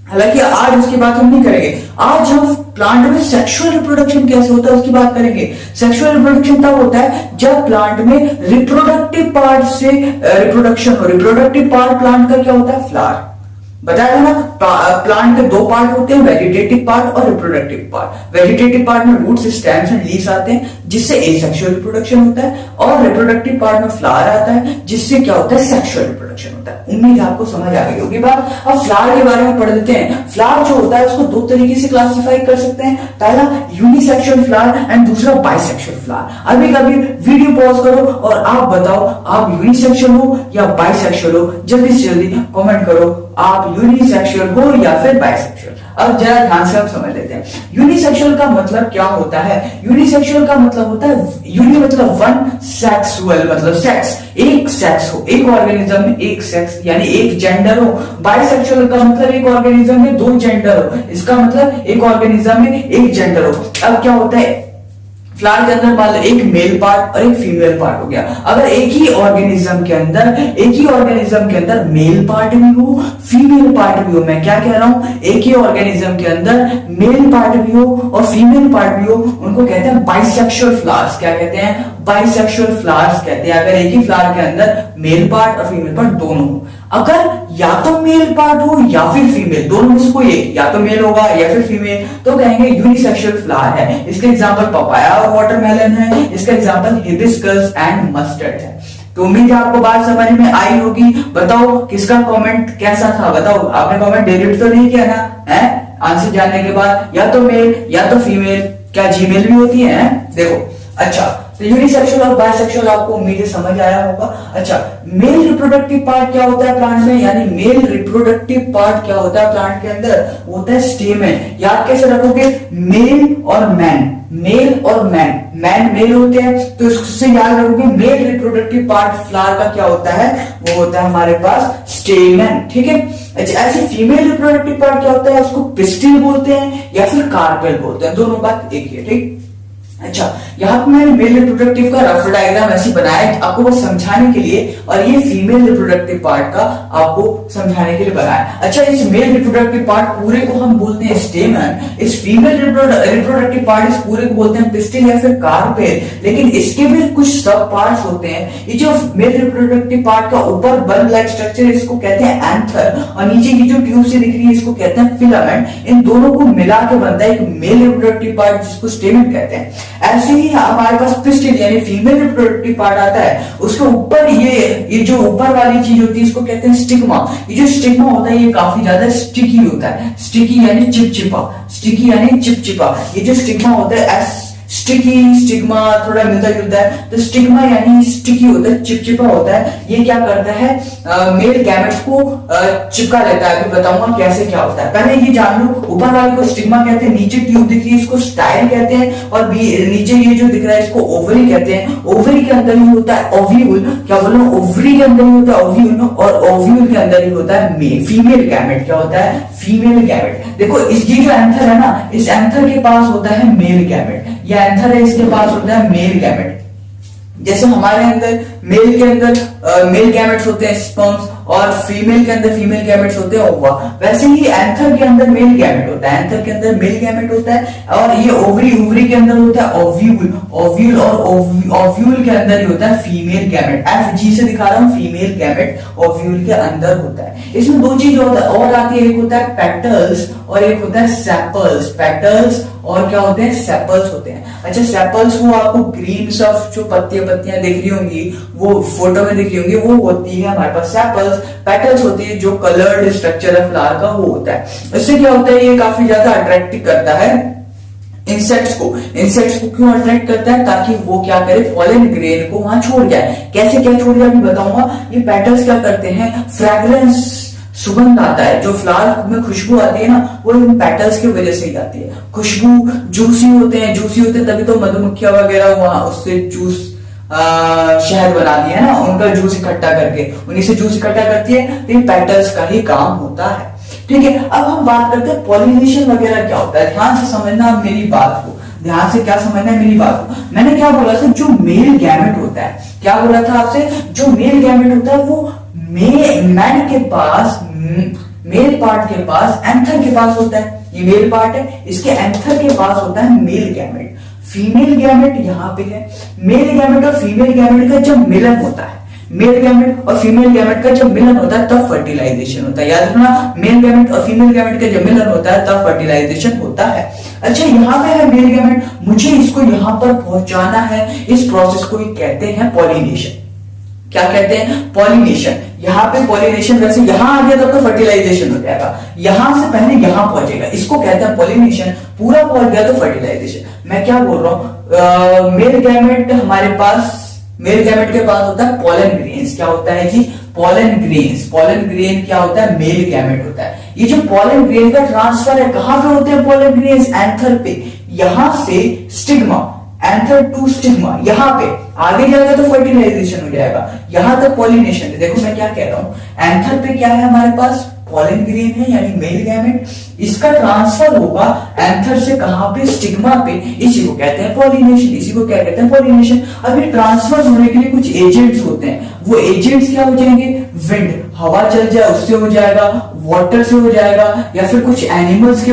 हालांकि आज उसकी बात हम नहीं करेंगे। आज हम प्लांट में सेक्सुअल रिप्रोडक्शन कैसे होता है उसकी बात करेंगे। सेक्सुअल रिप्रोडक्शन तब होता है जब प्लांट में रिप्रोडक्टिव पार्ट से रिप्रोडक्शन हो। रिप्रोडक्टिव पार्ट प्लांट का क्या होता है? फ्लावर। बताया ना, प्लांट के 2 पार्ट होते हैं, वेजिटेटिव पार्ट और रिप्रोडक्टिव पार्ट। वेजिटेटिव पार्ट में रूट्स, स्टेम्स एंड लीव्स आते हैं जिससे एसेक्सुअल रिप्रोडक्शन होता है, और रिप्रोडक्टिव पार्ट में फ्लावर आता है जिससे क्या होता है? सेक्सुअल रिप्रोडक्शन होता है। उम्मीद आपको समझ आ गई होगी बात। अब फ्लावर के बारे में पढ़ लेते हैं। फ्लावर जो होता है उसको 2 तरीके से क्लासिफाई कर सकते हैं, पहला यूनिसेक्सुअल फ्लावर एंड दूसरा बाइसेक्सुअल फ्लावर। अभी कभी वीडियो पॉज करो और आप बताओ आप यूनिसेक्सुअल हो या बाइसेक्सुअल हो, जल्दी से जल्दी कमेंट करो आप यूनिसेक्सुअल हो या फिर बाइसेक्सुअल। अब जरा ध्यान से हम समझ लेते हैं यूनिसेक्सुअल का मतलब क्या होता है। यूनिसेक्सुअल का मतलब होता है, यूनि मतलब वन, सेक्सुअल मतलब सेक्स, एक सेक्स हो, एक ऑर्गेनिज्म में एक सेक्स यानी एक जेंडर हो। बाइसेक्सुअल का मतलब एक ऑर्गेनिज्म में 2 जेंडर हो, इसका मतलब एक ऑर्गेनिज्म में एक जेंडर हो। अब क्या होता है, फ्लावर के अंदर मान लो एक मेल पार्ट और एक फीमेल पार्ट हो गया। अगर एक ही ऑर्गेनिज्म के अंदर मेल पार्ट भी हो, फीमेल पार्ट भी हो, मैं क्या कह रहा हूं, एक ही ऑर्गेनिज्म के अंदर मेल पार्ट भी हो और फीमेल पार्ट भी हो, उनको कहते हैं बाइसेक्सुअल फ्लावर्स। क्या कहते हैं? बाइसेक्सुअल फ्लावर्स कहते हैं। अगर एक ही फ्लावर के अंदर मेल पार्ट और फीमेल पार्ट दोनों हो। अगर या तो मेल पार्ट हो या फिर फीमेल, दोनों में से कोई एक, या तो मेल होगा या फिर फीमेल, तो कहेंगे यूनिसेक्सुअल फ्लावर है। इसके एग्जांपल पपाया और वाटरमेलन है, इसका एग्जांपल हिबिस्कस एंड मस्टर्ड है। तो उम्मीद है आपको बात समझ में आई होगी। बताओ किसका कमेंट कैसा था, बताओ। आपने कमेंट डिलीट तो नहीं किया ना, है? आंसर जानने के बाद या तो मेल या तो फीमेल, क्या जीमेल भी होती है? देखो, अच्छा, तो यूनिसेक्सुअल और बाइसेक्सुअल आपको उम्मीद है समझ आया होगा। अच्छा, मेल रिप्रोडक्टिव पार्ट क्या होता है प्लांट में, यानी मेल रिप्रोडक्टिव पार्ट क्या होता है प्लांट के अंदर? होता है स्टेमन। याद कैसे रखोगे? मेल और मैन, मेल और मैन मेल होते हैं, तो इससे याद रखोगे मेल रिप्रोडक्टिव पार्ट फ्लावर का क्या होता है, वो होता है हमारे पास स्टेमन, ठीक है। अच्छा, ऐसे फीमेल रिप्रोडक्टिव पार्ट क्या होता है, उसको पिस्टिल बोलते हैं या फिर कार्पेल बोलते हैं, दोनों बात एक ही है, ठीक। अच्छा, यहाँ पे मैंने मेल रिप्रोडक्टिव का रफ डायग्राम ऐसे बनाया आपको बस समझाने के लिए, और ये फीमेल रिप्रोडक्टिव पार्ट का आपको समझाने के लिए बनाया। अच्छा, इस मेल रिप्रोडक्टिव पार्ट पूरे को हम बोलते हैं स्टेमन, इस फीमेल रिप्रोडक्टिव पार्ट इस पूरे को बोलते हैं पिस्टिल या फिर कार्पेल, लेकिन इसके भी कुछ सब पार्ट्स होते हैं। ये जो मेल रिप्रोडक्टिव पार्ट का ऊपर बल्ब लाइक स्ट्रक्चर इसको कहते हैं एंथर, और नीचे की जो ट्यूब से दिख रही है इसको कहते हैं फिलामेंट। इन दोनों को मिला के बनता है एक मेल रिप्रोडक्टिव पार्ट जिसको स्टेमन कहते हैं। ऐसे ही हमारे पास पिस्टिल यानी फीमेल रिप्रोडक्टिव पार्ट आता है, उसके ऊपर ये जो ऊपर वाली चीज होती है इसको कहते हैं स्टिग्मा। ये जो स्टिग्मा होता है ये काफी ज्यादा स्टिकी होता है, स्टिकी यानी चिपचिपा, स्टिकी यानी चिपचिपा। ये जो स्टिग्मा होता है स्टिकी स्टिग्मा थोड़ा मिलता जुलता है, तो स्टिग्मा यानी स्टिकी होता है, चिपचिपा होता है। ये क्या करता है, मेल गैमेट्स को चिपका लेता है। अभी बताऊंगा कैसे क्या होता है, पहले ये जान लो। ऊपर वाले को स्टिग्मा कहते हैं, नीचे ट्यूब दिख रही है इसको स्टाइल कहते हैं, और नीचे ये जो दिख रहा है इसको ओवरी कहते हैं। ओवरी के अंदर ही होता है ओव्यूल, क्या बोलो, ओवरी के अंदर ही होता है ओव्यूल, और ओव्यूल के अंदर ही होता है फीमेल गैमेट। क्या होता है, फीमेल गैमेट। देखो ये जो एंथर है ना, इस एंथर के पास होता है मेल गैमेट, या एंथर है इसके पास होता है मेल गैमेट। जैसे हमारे अंदर मेल के अंदर मेल गैमेट्स होते हैं स्पर्म्स, और फीमेल के अंदर फीमेल गैमेट्स होते हैं ओवा, वैसे ही एंथर के अंदर मेल गैमेट होता है, एंथर के अंदर मेल गैमेट होता है, और ये ओवरी के अंदर होता है ओव्यूल, और ओव्यूल के अंदर ही होता है फीमेल गैमेट। FG से दिखा रहा हूं, फीमेल गैमेट ओव्यूल के अंदर होता है। इसमें दो चीज और आती है, एक होता है पेटल्स और एक होता है सेपल्स। पेटल्स और क्या होते हैं, सेपल्स होते हैं। अच्छा, सेपल्स वो आपको ग्रीन सब जो पत्तियां दिख रही होंगी, वो फोटो में दिख रही होंगी, वो होती है हमारे पास सेपल्स। पेटल्स होती है जो कलर्ड स्ट्रक्चर है फ्लावर का, वो होता है। इससे क्या होता है, ये काफी ज्यादा अट्रैक्टिव करता है इंसेक्ट्स को क्यों अट्रैक्ट करता है, ताकि वो क्या करे, पॉलन ग्रेन को वहां छोड़ जाए। कैसे क्या छोड़ जाए बताऊंगा। ये पेटल्स क्या करते हैं, फ्रेग्रेंस, सुगंध आता है, जो फ्लावर में खुशबू आती है ना, वो इन पेटल्स की वजह से ही आती है। खुशबू जूसी होते हैं तभी तो मधुमक्खियां वगैरह वहां उससे जूस शहद बनाती है ना, उनका जूस इकट्ठा करके उन्हीं से जूस इकट्ठा करती है, तो ये पेटल्स का ही काम होता है। ठीक है, अब हम बात करते हैं पॉलिनेशन वगैरह क्या होता है। ध्यान से समझना मेरी बात को, ध्यान से क्या समझना है मेरी बात को। मैंने क्या बोला था, जो मेल गैमेट होता है, क्या बोला था आपसे, जो मेल गैमेट होता है वो मैन के पास, मेल पार्ट के पास, एंथर के पास होता है। ये मेल पार्ट है, इसके एंथर के पास होता है मेल गैमेट। फीमेल गैमेट यहाँ पे है। मेल गैमेट और फीमेल गैमेट का जब मिलन होता है, मेल गैमेट और फीमेल गैमेट का जब मिलन होता है तब फर्टिलाइजेशन होता है। याद रखना, मेल गैमेट और फीमेल गैमेट का जब मिलन होता है तब फर्टिलाइजेशन होता है। अच्छा, यहाँ पे है मेल गैमेट, मुझे इसको यहाँ पर पहुंचाना है, इस प्रोसेस को कहते हैं पॉलिनेशन। क्या कहते हैं, पॉलिनेशन। यहाँ पे पॉलिनेशन, वैसे यहाँ आ गया तब तो फर्टिलाइजेशन हो जाएगा, यहां से पहले यहाँ पहुंचेगा, इसको कहते हैं पॉलिनेशन। पूरा पहुंच गया तो फर्टिलाइजेशन। मैं क्या बोल रहा हूँ, मेल गैमेट हमारे पास, मेल गैमेट के पास होता है पोलन ग्रेन्स। क्या होता है जी, पोलन ग्रेन्स। पोलन ग्रेन क्या होता है, मेल गैमेट होता है। ये जो पोलन ग्रेन का ट्रांसफर है, कहां पे होते हैं पोलन ग्रेन्स, एंथर पे। यहां से स्टिग्मा, एंथर टू स्टिग्मा, यहाँ पे आगे जाएगा तो फर्टिलाइजेशन हो जाएगा, यहां तक पॉलिनेशन है। देखो मैं क्या कह रहा हूं, एंथर पे क्या है हमारे पास, पोलन ग्रेन है यानी मेल गैमेट, इसका ट्रांसफर होगा एंथर से कहां पे, स्टिग्मा पे, इसी को कहते हैं पॉलिनेशन, इसी को क्या कहते हैं पॉलिनेशन। अब ये ट्रांसफर होने के लिए कुछ एजेंट्स होते हैं, वो एजेंट्स क्या हो जाएंगे, विंड, हवा चल जाए उससे हो जाएगा, वाटर से हो जाएगा, या फिर कुछ एनिमल्स की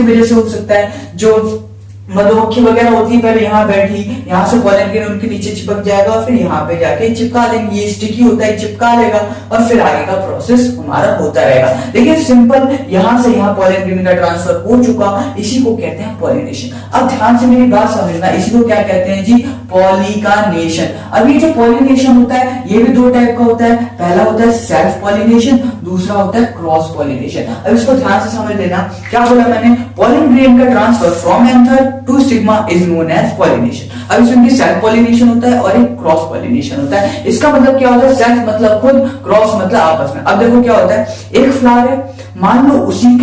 वजह से हो सकता है। जो मधुमक्खी वगैरह होती है, पहले यहाँ बैठी, यहाँ से पोलन ग्रेन उनके नीचे चिपक जाएगा, फिर यहाँ पे जाके चिपका देंगे, ये स्टिकी होता है, चिपका लेगा, और फिर आगे का प्रोसेस हमारा होता रहेगा। देखिए सिंपल, यहाँ से यहाँ पोलन ग्रेन का ट्रांसफर हो चुका, इसी को कहते हैं पॉलिनेशन। अब ध्यान से मेरी बात समझना, इसी को क्या कहते हैं जी, पॉलिनेशन। अब ये जो पॉलिनेशन होता है, ये भी दो टाइप का होता है। पहला होता है सेल्फ पॉलिनेशन, दूसरा होता है क्रॉस पॉलिनेशन। अब इसको ध्यान से समझ लेना, क्या बोला मैंने, पॉलन ग्रेन का transfer from anther to stigma is known as pollination. अब इसमें सेल्फ पॉलिनेशन होता है और एक क्रॉस पॉलिनेशन होता है। इसका मतलब क्या होता है, सेल्फ मतलब खुद, क्रॉस मतलब आपस में। अब देखो क्या होता है, एक फ्लावर है, मान लो उसी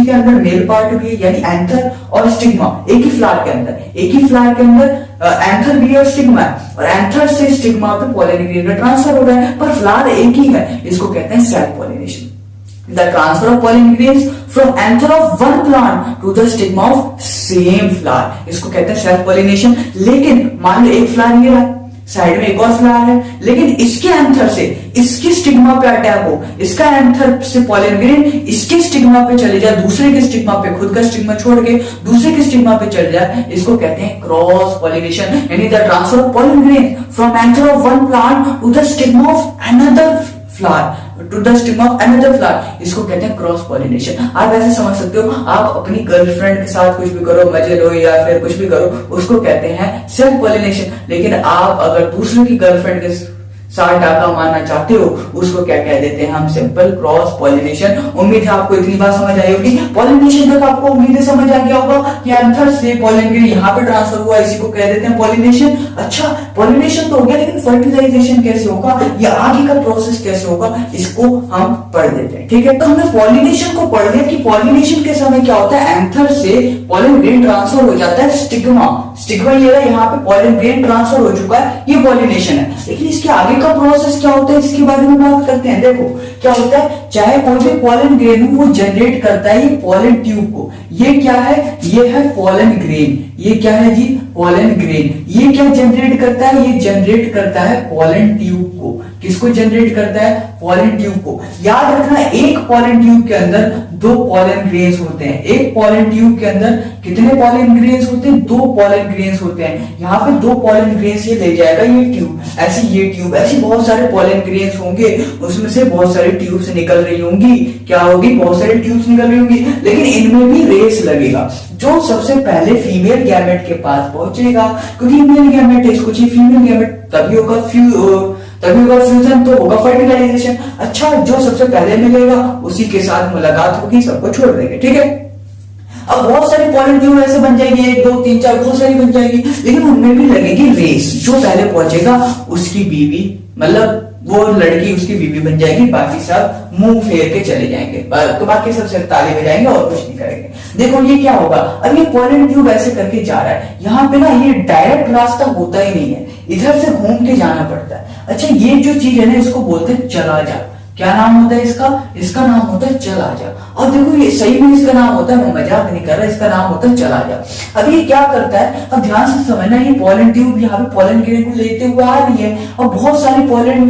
के अंदर मेल पार्ट भी है, यानी एंथर और स्टिग्मा एक ही फ्लावर के अंदर एंथर भी है और स्टिग्मा है, और एंथर से स्टिग्मा पे पॉलन ग्रेन का ट्रांसफर हो रहा है, पर फ्लावर एक ही है। इसको कहते हैं self pollination. The transfer of pollen grains from anther of one plant to the stigma of same flower, इसको कहते हैं सेल्फ पॉलिनेशन। लेकिन मान लो एक फ्लावर ये रहा, साइड में एक और फ्लावर है, लेकिन इसके एंथर से इसके स्टिग्मा पे अटैक हो, इसका एंथर से पॉलन ग्रेन इसके स्टिग्मा पे चले जाए, दूसरे के स्टिग्मा पे, खुद का स्टिग्मा छोड़ के दूसरे के स्टिग्मा पे चले जाए, इसको कहते हैं क्रॉस पॉलिनेशन। यानी the transfer of pollen grain from anther of one plant to the stigma of another flower, to the stigma of another flower, इसको कहते हैं क्रॉस पॉलिनेशन। आप ऐसे समझ सकते हो, आप अपनी गर्लफ्रेंड के साथ कुछ भी करो, मजे लो या फिर कुछ भी करो, उसको कहते हैं सेल्फ पॉलिनेशन। लेकिन आप अगर दूसरे की गर्लफ्रेंड के साथ डाका मारना चाहते हो, उसको क्या कह देते हैं हम, सिंपल क्रॉस पॉलिनेशन। उम्मीद है आपको इतनी बात समझ आई होगी। पॉलिनेशन तक आपको उम्मीद है समझ आ गया होगा कि एंथर से पॉलन ग्रेन यहाँ पे ट्रांसफर हुआ, इसी को कह देते हैं पॉलिनेशन। अच्छा, पॉलिनेशन तो हो गया, लेकिन फर्टिलाइजेशन कैसे होगा या आगे का प्रोसेस कैसे होगा, इसको हम पढ़ देते हैं। ठीक है, तो हमने पॉलिनेशन को पढ़ लिया कि पॉलिनेशन के समय क्या होता है, एंथर से पॉलन ग्रेन ट्रांसफर हो जाता है स्टिग्मा ये रहा, यहाँ पे पॉलन ग्रेन ट्रांसफर हो चुका है, ये पॉलिनेशन है। लेकिन इसके आगे का प्रोसेस क्या होता है, इसके बारे में बात करते हैं। देखो क्या होता है, चाहे कोई भी पॉलन ग्रेन हो, वो जनरेट करता है ये पॉलन ट्यूब को। ये क्या है, ये है पॉलन ग्रेन। ये क्या है जी, पॉलन ग्रेन। ये क्या जनरेट करता है, ये जनरेट करता है पॉलन ट्यूब को। किसको जनरेट करता है, पॉलन ट्यूब को। याद रखना, एक पॉलन ट्यूब के अंदर दो पॉलन ग्रेन्स होते हैं। एक पॉलन ट्यूब के अंदर कितने पॉलन ग्रेन्स होते हैं, दो पॉलन ग्रेन्स होते हैं। यहाँ पे दो पॉलन ग्रेन्स ये ले जाएगा ये ट्यूब, ऐसी ये ट्यूब, ऐसी बहुत सारे पॉलन ग्रेन्स होंगे, उसमें से बहुत सारी ट्यूब्स निकल रही होंगी। क्या होगी, बहुत सारी ट्यूब्स निकल रही होंगी, लेकिन इनमें भी रेस लगेगा। जो सबसे पहले फीमेल गैमेट के पास पहुंचेगा, क्योंकि मेल गैमेट है, इसको चाहिए फीमेल गैमेट, तभी होगा फ्यूजन, तो होगा फर्टिलाइजेशन। अच्छा, जो सबसे पहले मिलेगा उसी के साथ मुलाकात होगी, सबको छोड़ देंगे। ठीक है, अब बहुत सारी पॉलन ट्यूब ऐसे बन जाएगी, 1 2 3 4 बहुत सारी बन जाएगी, लेकिन उनमें भी लगेगी रेस। जो पहले पहुंचेगा उसकी बीवी, मतलब वो लड़की उसकी बीवी बन जाएगी, बाकी सब मुंह फेर के चले जाएंगे, तो बाकी सब सिर्फ ताली बजाएंगे और कुछ नहीं करेंगे। देखो ये क्या होगा, अब ये पॉलन ट्यूब ऐसे करके जा रहा है, यहाँ पे ना ये डायरेक्ट रास्ता होता ही नहीं है, इधर से घूम के जाना पड़ता है। अच्छा, ये जो चीज है ना, इसको बोलते हैं चला जा। क्या नाम होता है इसका, इसका नाम होता है चला जा। और देखो ये सही में इसका नाम होता है, मैं मजाक नहीं कर रहा, इसका नाम होता है चला जा। अब ये क्या करता है, अब ध्यान से समझना, ये पॉलन ट्यूब यहाँ पे पॉलन ग्रेन को लेते हुए आ रही है, और बहुत सारी पॉलन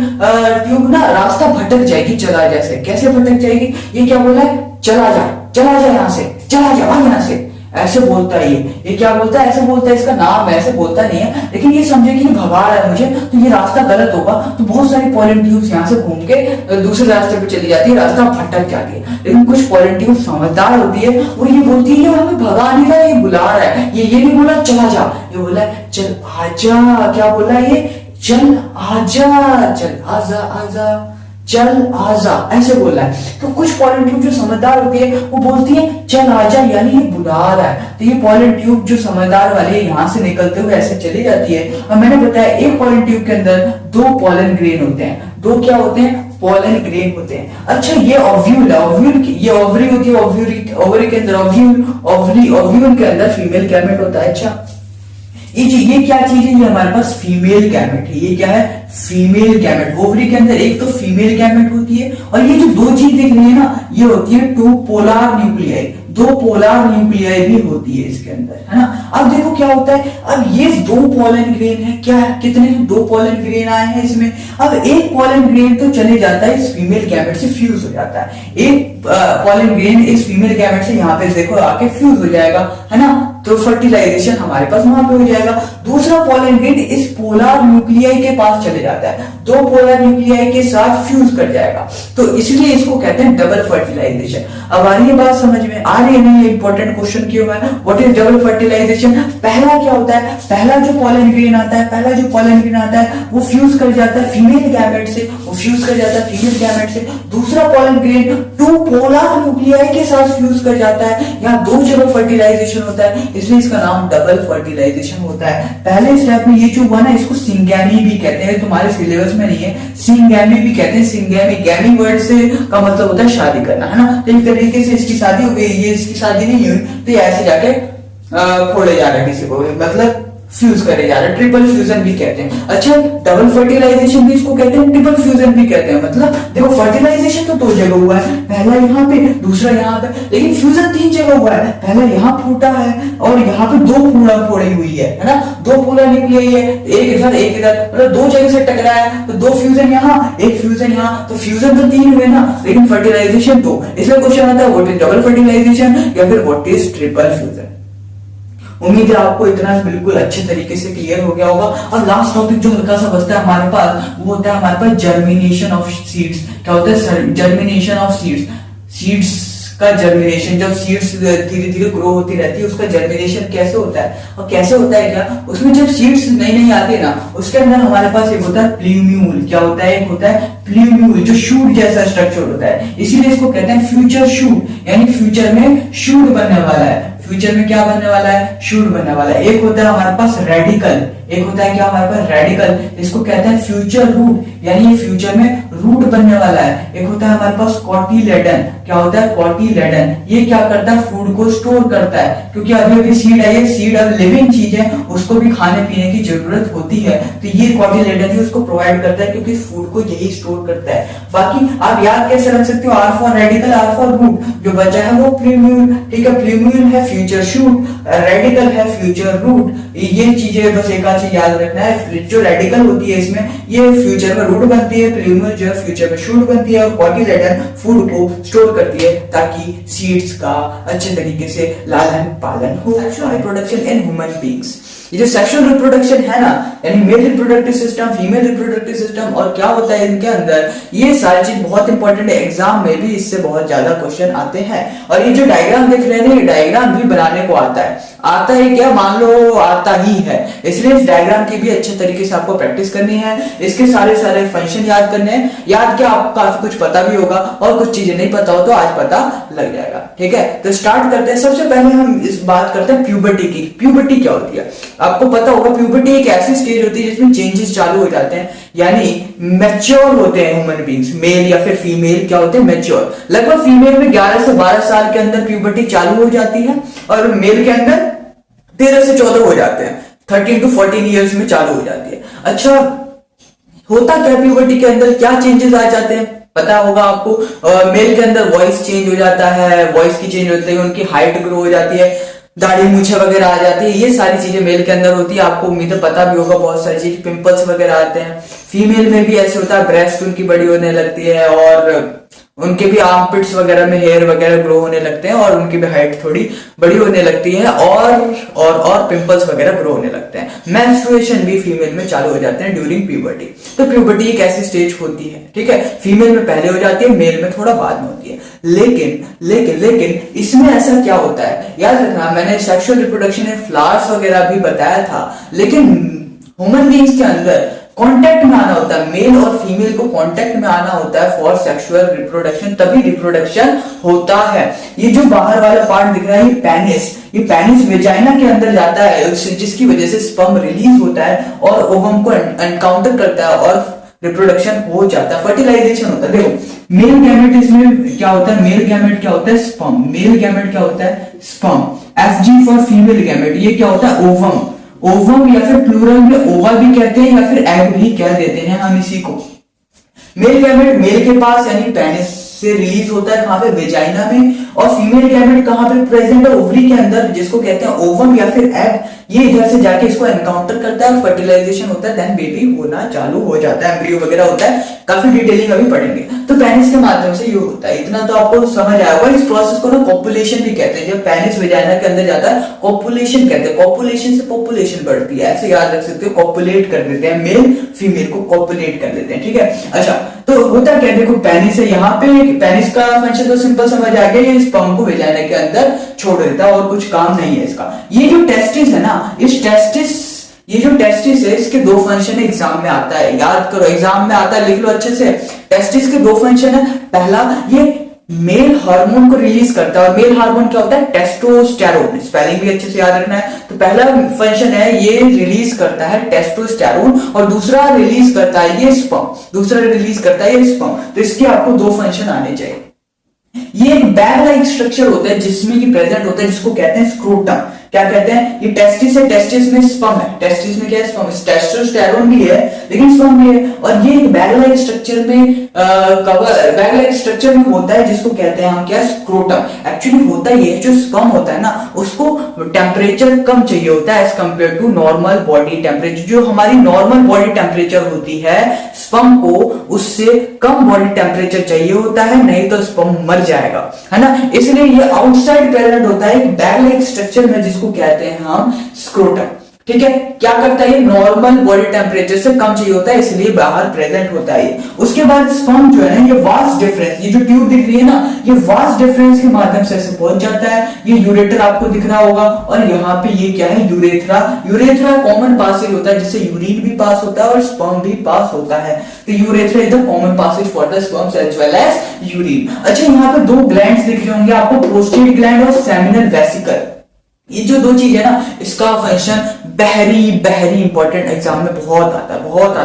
ट्यूब ना रास्ता भटक जाएगी चला जा से। कैसे भटक जाएगी, ये क्या बोला है, चला जा यहाँ से, चला जा यहाँ से, ऐसे बोलता है ये क्या बोलता है, ऐसे बोलता है, इसका नाम ऐसे बोलता नहीं है, लेकिन ये समझे कि भगा रहा है मुझे, तो ये रास्ता गलत होगा। तो बहुत सारी पॉलन ट्यूब्स यहाँ से घूम के दूसरे रास्ते पे चली जाती है, रास्ता भटक जाती है। लेकिन कुछ पॉलन ट्यूब समझदार होती है, और ये बोलती है ये हमें भगा नहीं रहा, ये बुला रहा है। ये नहीं बोला चला जा, ये बोला चल आजा। क्या बोला ये, चल आजा, चल आजा आजा, चल आजा, ऐसे बोला है। तो कुछ पॉलन ट्यूब जो समझदार होती है वो बोलती है चल आजा, यानी ये बुला रहा है। तो ये पॉलन ट्यूब जो समझदार वाली है, यहाँ से निकलते हुए ऐसे चली जाती है। और मैंने बताया एक पॉलन ट्यूब के अंदर दो पॉलन ग्रेन होते हैं। दो क्या होते हैं, पॉलन ग्रेन होते हैं। अच्छा, ये ओव्यूल है, ये ओवरी होती है, ओवरी के अंदर ओव्यूल के अंदर फीमेल गैमेट होता है। अच्छा, ये क्या चीज है, ये हमारे पास फीमेल गैमेट है। ये क्या है, फीमेल गैमेट। ओवरी के अंदर एक तो फीमेल गैमेट होती है, और ये जो दो चीज दिख रही है ना, ये होती है टू पोलर न्यूक्लियाई, दो पोलर न्यूक्लियाई भी होती है इसके अंदर, है ना। अब देखो क्या होता है, अब ये दो पॉलन ग्रेन है, क्या है, कितने दो पॉलन ग्रेन आए हैं इसमें। अब एक पॉलन ग्रेन तो चले जाता है इस फीमेल गैमेट से फ्यूज हो जाता है, एक पॉलन ग्रेन इस फीमेल गैमेट से यहाँ पे देखो आके फ्यूज हो जाएगा, है ना। तो फर्टिलाइजेशन हमारे पास वहां पे हो जाएगा। दूसरा पोलर ग्रेन इस पोलर न्यूक्लियाई के पास चले जाता है, दो पोलर न्यूक्लियाई के साथ फ्यूज कर जाएगा, तो इसलिए इसको कहते हैं डबल फर्टिलाइजेशन। अब आ रही है बात समझ में, आ रही है नहीं? ये इंपॉर्टेंट क्वेश्चन क्यों है? What is double fertilisation? पहला क्या होता है, पहला जो पोलर ग्रेन आता है, पहला जो पोलर ग्रेन आता है वो फ्यूज कर जाता है फीमेल गैमेट से, वो फ्यूज कर जाता है फीमेल गैमेट से। दूसरा polar grain two polar nuclei के साथ फ्यूज कर जाता है, यहाँ दो जगह फर्टिलाइजेशन होता है, इसलिए इसका नाम डबल फर्टिलाइजेशन होता है। पहले स्टेप में ये जो हुआ ना, इसको सिंगैमी भी कहते हैं, तुम्हारे सिलेबस में नहीं है, सिंगैमी भी कहते हैं। सिंगैमी, गैमी वर्ड से का मतलब होता है शादी करना, है ना? तो इस तरीके से इसकी शादी हो गई, ये इसकी शादी नहीं हुई, तो ये ऐसे जाके फोड़े जा रहा है किसी को, मतलब फ्यूज करे जा रहा है, ट्रिपल फ्यूजन भी कहते हैं। अच्छा, डबल फर्टिलाइजेशन भी इसको कहते हैं, ट्रिपल फ्यूजन भी कहते हैं। मतलब देखो फर्टिलाइजेशन तो दो जगह हुआ है, पहला यहाँ पे, दूसरा यहाँ पे, लेकिन फ्यूजन तीन जगह हुआ है, पहला यहाँ फूटा है और यहाँ पे दो पूरा फोड़ी हुई है ना? दो पूरा निकली है, एक इधर एक इधर, मतलब दो जगह से टकरा है, तो दो फ्यूजन यहाँ, एक फ्यूजन यहाँ, तो फ्यूजन तो तीन हुए ना, लेकिन फर्टिलाइजेशन दो। इसलिए क्वेश्चन आता है व्हाट इज डबल फर्टिलाइजेशन या फिर व्हाट इज ट्रिपल फ्यूजन। उम्मीद है आपको इतना बिल्कुल अच्छे तरीके से क्लियर हो गया होगा। और लास्ट टॉपिक जो हल्का सा बचता है हमारे पास, वो होता है हमारे पास जर्मिनेशन ऑफ सीड्स। क्या होता है जर्मिनेशन ऑफ सीड्स? सीड्स का जर्मिनेशन, जब सीड्स धीरे धीरे ग्रो होती रहती है, उसका जर्मिनेशन कैसे होता है और कैसे होता है क्या? उसमें जब सीड्स नई नई आती है ना, उसके अंदर हमारे पास एक होता है प्ल्यूम्यूल। क्या होता है? एक होता है प्ल्यूम्यूल, जो शूट जैसा स्ट्रक्चर होता है, इसीलिए इसको कहते हैं फ्यूचर शूट, यानी फ्यूचर में शूट बनने वाला है। फ्यूचर में क्या बनने वाला है? शूट बनने वाला है। एक होता है हमारे पास रेडिकल, एक होता है क्या हमारे पास? रेडिकल, इसको कहते हैं फ्यूचर रूट, यानी ये फ्यूचर में रूट बनने वाला है। एक होता है हमारे पास कॉटिलेडन। क्या होता है? कॉटिलेडन, ये क्या करता है? फूड को स्टोर करता है, क्योंकि अभी अभी सीड है, ये सीड अब लिविंग चीज है, उसको भी खाने पीने की जरूरत होती है, तो ये कॉटिलेडन ही उसको प्रोवाइड करता है, क्योंकि फूड को यही स्टोर करता है। बाकी आप याद कैसे रख सकते हो? R for radicle, R for root, जो बचा है वो प्ल्यूम्यूल। ठीक है, प्ल्यूम्यूल है फ्यूचर शूट, रेडिकल है फ्यूचर रूट। ये चीजें बस एक चीज याद रखना है, जो रेडिकल होती है इसमें ये फ्यूचर में रूट बनती है, प्ल्यूम्यूल जो है फ्यूचर में शूट बनती है, और कॉटिलेडन फूड को स्टोर करती है ताकि सीड्स का अच्छे तरीके से लालन पालन हो। Sexual reproduction in human beings, ये जो सेक्सुअल रिप्रोडक्शन है ना, यानी male reproductive system, female reproductive system, और क्या होता है इनके अंदर, ये सारी चीज बहुत इंपॉर्टेंट है। एग्जाम में भी इससे बहुत ज्यादा क्वेश्चन आते हैं। और ये जो डायग्राम देख रहे हैं, ये डायग्राम भी बनाने को आता है। आता है क्या? मान लो आता ही है, इसलिए इस डायग्राम की भी अच्छे तरीके से आपको प्रैक्टिस करनी है, इसके सारे सारे फंक्शन याद करने हैं। याद क्या, आपको काफी कुछ पता भी होगा, और कुछ चीजें नहीं पता हो तो आज पता लग जाएगा। ठीक है, तो स्टार्ट करते हैं। सबसे पहले हम इस बात करते हैं प्यूबर्टी की। प्यूबर्टी क्या होती है? आपको पता होगा प्यूबर्टी एक ऐसी स्टेज होती है जिसमें चेंजेस चालू हो जाते हैं, यानी मैच्योर होते हैं ह्यूमन बीइंग्स, मेल या फिर फीमेल क्या होते हैं? मैच्योर। लगभग फीमेल में 11 से 12 साल के अंदर प्यूबर्टी चालू हो जाती है, और मेल के अंदर 13 से 14 हो जाते हैं, 13 to 14 ईयर्स में चालू हो जाती है। अच्छा, होता क्या प्यूबर्टी के अंदर, क्या चेंजेस आ जाते हैं? पता होगा आपको, मेल के अंदर वॉइस चेंज हो जाता है, वॉइस की चेंज होती है, उनकी हाइट ग्रो हो जाती है, दाढ़ी मूछे वगैरह आ जाती है, ये सारी चीजें मेल के अंदर होती है। आपको उम्मीद है पता भी होगा, बहुत सारी चीज, पिंपल्स वगैरह आते हैं। फीमेल में भी ऐसे होता है, ब्रेस्ट उनकी बड़ी होने लगती है, और उनके भी आर्मपिट्स वगैरह में हेयर वगैरह ग्रो होने लगते हैं, और उनकी भी हाइट थोड़ी बड़ी होने लगती है, और पिंपल्स वगैरह ग्रो होने लगते हैं। मेंस्ट्रुएशन भी फीमेल में चालू हो जाते हैं ड्यूरिंग प्यूबर्टी। तो प्यूबर्टी एक ऐसी स्टेज होती है, ठीक है, फीमेल में पहले हो जाती है, मेल में थोड़ा बाद में होती है। लेकिन इसमें ऐसा क्या होता है, याद रखना, मैंने सेक्सुअल रिप्रोडक्शन में फ्लावर्स वगैरह भी बताया था, लेकिन ह्यूमन बीइंग्स के अंदर कांटेक्ट में आना होता है, मेल और फीमेल को कांटेक्ट में आना होता है फॉर सेक्सुअल रिप्रोडक्शन, तभी रिप्रोडक्शन होता है। ये जो बाहर वाला पार्ट दिख रहा है, ये पेनिस वेजाइना के अंदर जाता है, जिसकी वजह से स्पर्म रिलीज होता है और ओवम को एनकाउंटर करता है और रिप्रोडक्शन हो जाता है, फर्टिलाइजेशन होता है। देखो मेल गैमेट, इसमें क्या होता है, मेल गैमेट क्या होता है? स्पर्म। मेल गैमेट क्या होता है? Sperm. FG for female gamete, ये क्या होता है? ओवम। ओवम या फिर प्लूरल में ओवा भी कहते हैं, या फिर एग भी कह देते हैं हम इसी को। मेल गैमेट मेल के पास यानी पेनिस से रिलीज होता है, कहां पे? वेजाइना में। और फीमेल गैमेट कहां पे प्रेजेंट है? ओवरी के अंदर, जिसको कहते हैं ओवम या फिर एग ये इधर से जाके इसको एनकाउंटर करता है और फर्टिलाइजेशन होता है, देन बेबी होना चालू हो जाता है, एम्ब्रियो वगैरह होता है। काफी डिटेलिंग अभी पढ़ेंगे। तो पेनिस के माध्यम से ये होता है, इतना तो आपको समझ आया होगा। इस प्रोसेस को ना कॉपुलेशन भी कहते हैं। जब पेनिस वेजाइना के अंदर जाता है कॉपुलेशन कहते हैं। कॉपुलेशन से पॉपुलेशन बढ़ती है, ऐसे याद रख सकते हो। कॉपुलेट कर देते हैं, मेल फीमेल को कॉपुलेट कर देते हैं, ठीक है। अच्छा, तो होता क्या, देखो पेनिस है, यहाँ पे पेनिस का फंक्शन तो सिंपल समझ आ गया, ये स्पर्म को वेजाइना के अंदर छोड़ देता है और कुछ काम नहीं है इसका। ये जो टेस्टिस है ना, ये जो टेस्टिस है, इसके दो फंक्शन एग्जाम में आता है, याद करो, एग्जाम में आता है, लिख लो अच्छे से। टेस्टिस के दो फंक्शन है। पहला, ये मेल हार्मोन को रिलीज करता है, और मेल हार्मोन क्या होता है, टेस्टोस्टेरोन। स्पेलिंग भी अच्छे से याद रखना है। तो पहला फंक्शन है, ये रिलीज करता है टेस्टोस्टेरोन, और दूसरा रिलीज करता है ये स्पर्म। तो इसके आपको दो फंक्शन आने चाहिए। ये एक बैग लाइक स्ट्रक्चर होता है जिसमें कि प्रेजेंट होता है, जिसको कहते हैं स्क्रोटम। क्या कहते हैं, ये टेस्टिस है, टेस्टिस में स्पर्म है। टेस्टिस में क्या है, स्पर्म, टेस्टोस्टेरोन भी है लेकिन स्पर्म भी है। और ये एक बैग लाइक स्ट्रक्चर में होता है, जिसको कहते हैं हम क्या, स्क्रोटम। एक्चुअली होता ये है, जो स्पर्म होता है ना, उसको टेम्परेचर कम चाहिए होता है as compared to normal body temperature. जो हमारी नॉर्मल बॉडी टेम्परेचर होती है, स्पर्म को उससे कम बॉडी टेम्परेचर चाहिए होता है, नहीं तो स्पर्म मर जाएगा, है ना। इसलिए ये आउटसाइड प्रेजेंट होता है एक बैग लाइक स्ट्रक्चर में, जिसको कहते हैं हम स्क्रोटम, ठीक है। क्या करता है, ये नॉर्मल बॉडी टेम्परेचर से कम चाहिए होता है, इसलिए बाहर प्रेजेंट होता है। उसके बाद स्पर्म जो है ना, ये वास्ट डिफरेंस, ये जो ट्यूब दिख रही है ना, ये वास्ट डिफरेंस के माध्यम से ऐसे पहुंच जाता है। ये यूरेटर आपको दिख रहा होगा, और यहाँ पे ये क्या है, यूरेथ्रा। यूरेथ्रा कॉमन पासेज होता है, जिससे यूरिन भी पास होता है और स्पर्म भी पास होता है। तो urethra is the common passage for the sperms as well as urine. अच्छा, यहाँ पे दो ग्लैंड्स दिख रहे होंगे आपको, प्रोस्टेट ग्लैंड और सेमिनल वेसिकल। ये जो दो चीज है ना, इसका फंक्शन बहरी इंपॉर्टेंट एग्जाम में बहुत आता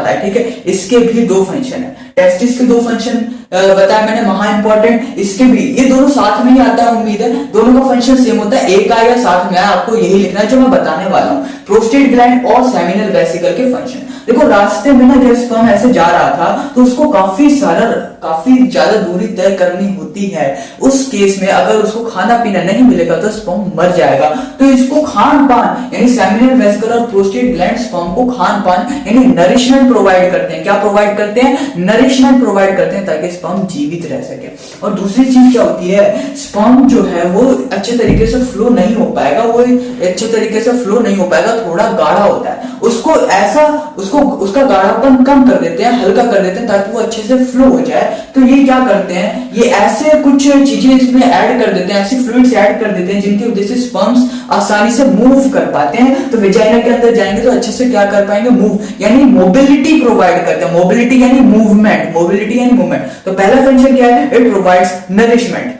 है, ठीक है। इसके भी दो फंक्शन है। टेस्टिस के दो फंक्शन बताया मैंने, महा इंपॉर्टेंट। इसके भी, ये दोनों साथ में ही आता है, उम्मीद है दोनों का फंक्शन सेम होता है, एक आया साथ में आया, आपको यही लिखना है जो मैं बताने वाला हूँ। प्रोस्टेट ग्लैंड और सेमिनल वेसिकल के फंक्शन। देखो, रास्ते में ना जब स्पर्म ऐसे जा रहा था, तो उसको काफी ज्यादा दूरी तय करनी होती है। उस केस में अगर उसको खाना पीना नहीं मिलेगा तो स्पर्म मर जाएगा। तो इसको खान पान, यानी सेमिनल वेसिकल और प्रोस्टेट ग्लैंड स्पर्म को खान पान यानी नरिशमेंट प्रोवाइड करते हैं। क्या प्रोवाइड करते हैं, नरिशमेंट प्रोवाइड करते हैं, ताकि स्पर्म जीवित रह सके। और दूसरी चीज क्या होती है, स्पर्म जो है वो अच्छे तरीके से फ्लो नहीं हो पाएगा, थोड़ा गाढ़ा होता है। उसका गाढ़ापन कम कर देते हैं, हल्का कर देते हैं, ताकि वो अच्छे से फ्लो हो जाए। तो ये क्या करते हैं, ये ऐसे कुछ चीजें इसमें ऐड कर देते हैं, ऐसी फ्लूइड्स ऐड कर देते हैं, जिनकी वजह से स्पर्म्स आसानी से मूव कर पाते हैं। तो वेजाइना के अंदर जाएंगे तो अच्छे से क्या कर पाएंगे, मूव, यानी मोबिलिटी प्रोवाइड करते हैं। मोबिलिटी यानी मूवमेंट। तो पहला फंक्शन क्या है, इट प्रोवाइड्स नरिशमेंट।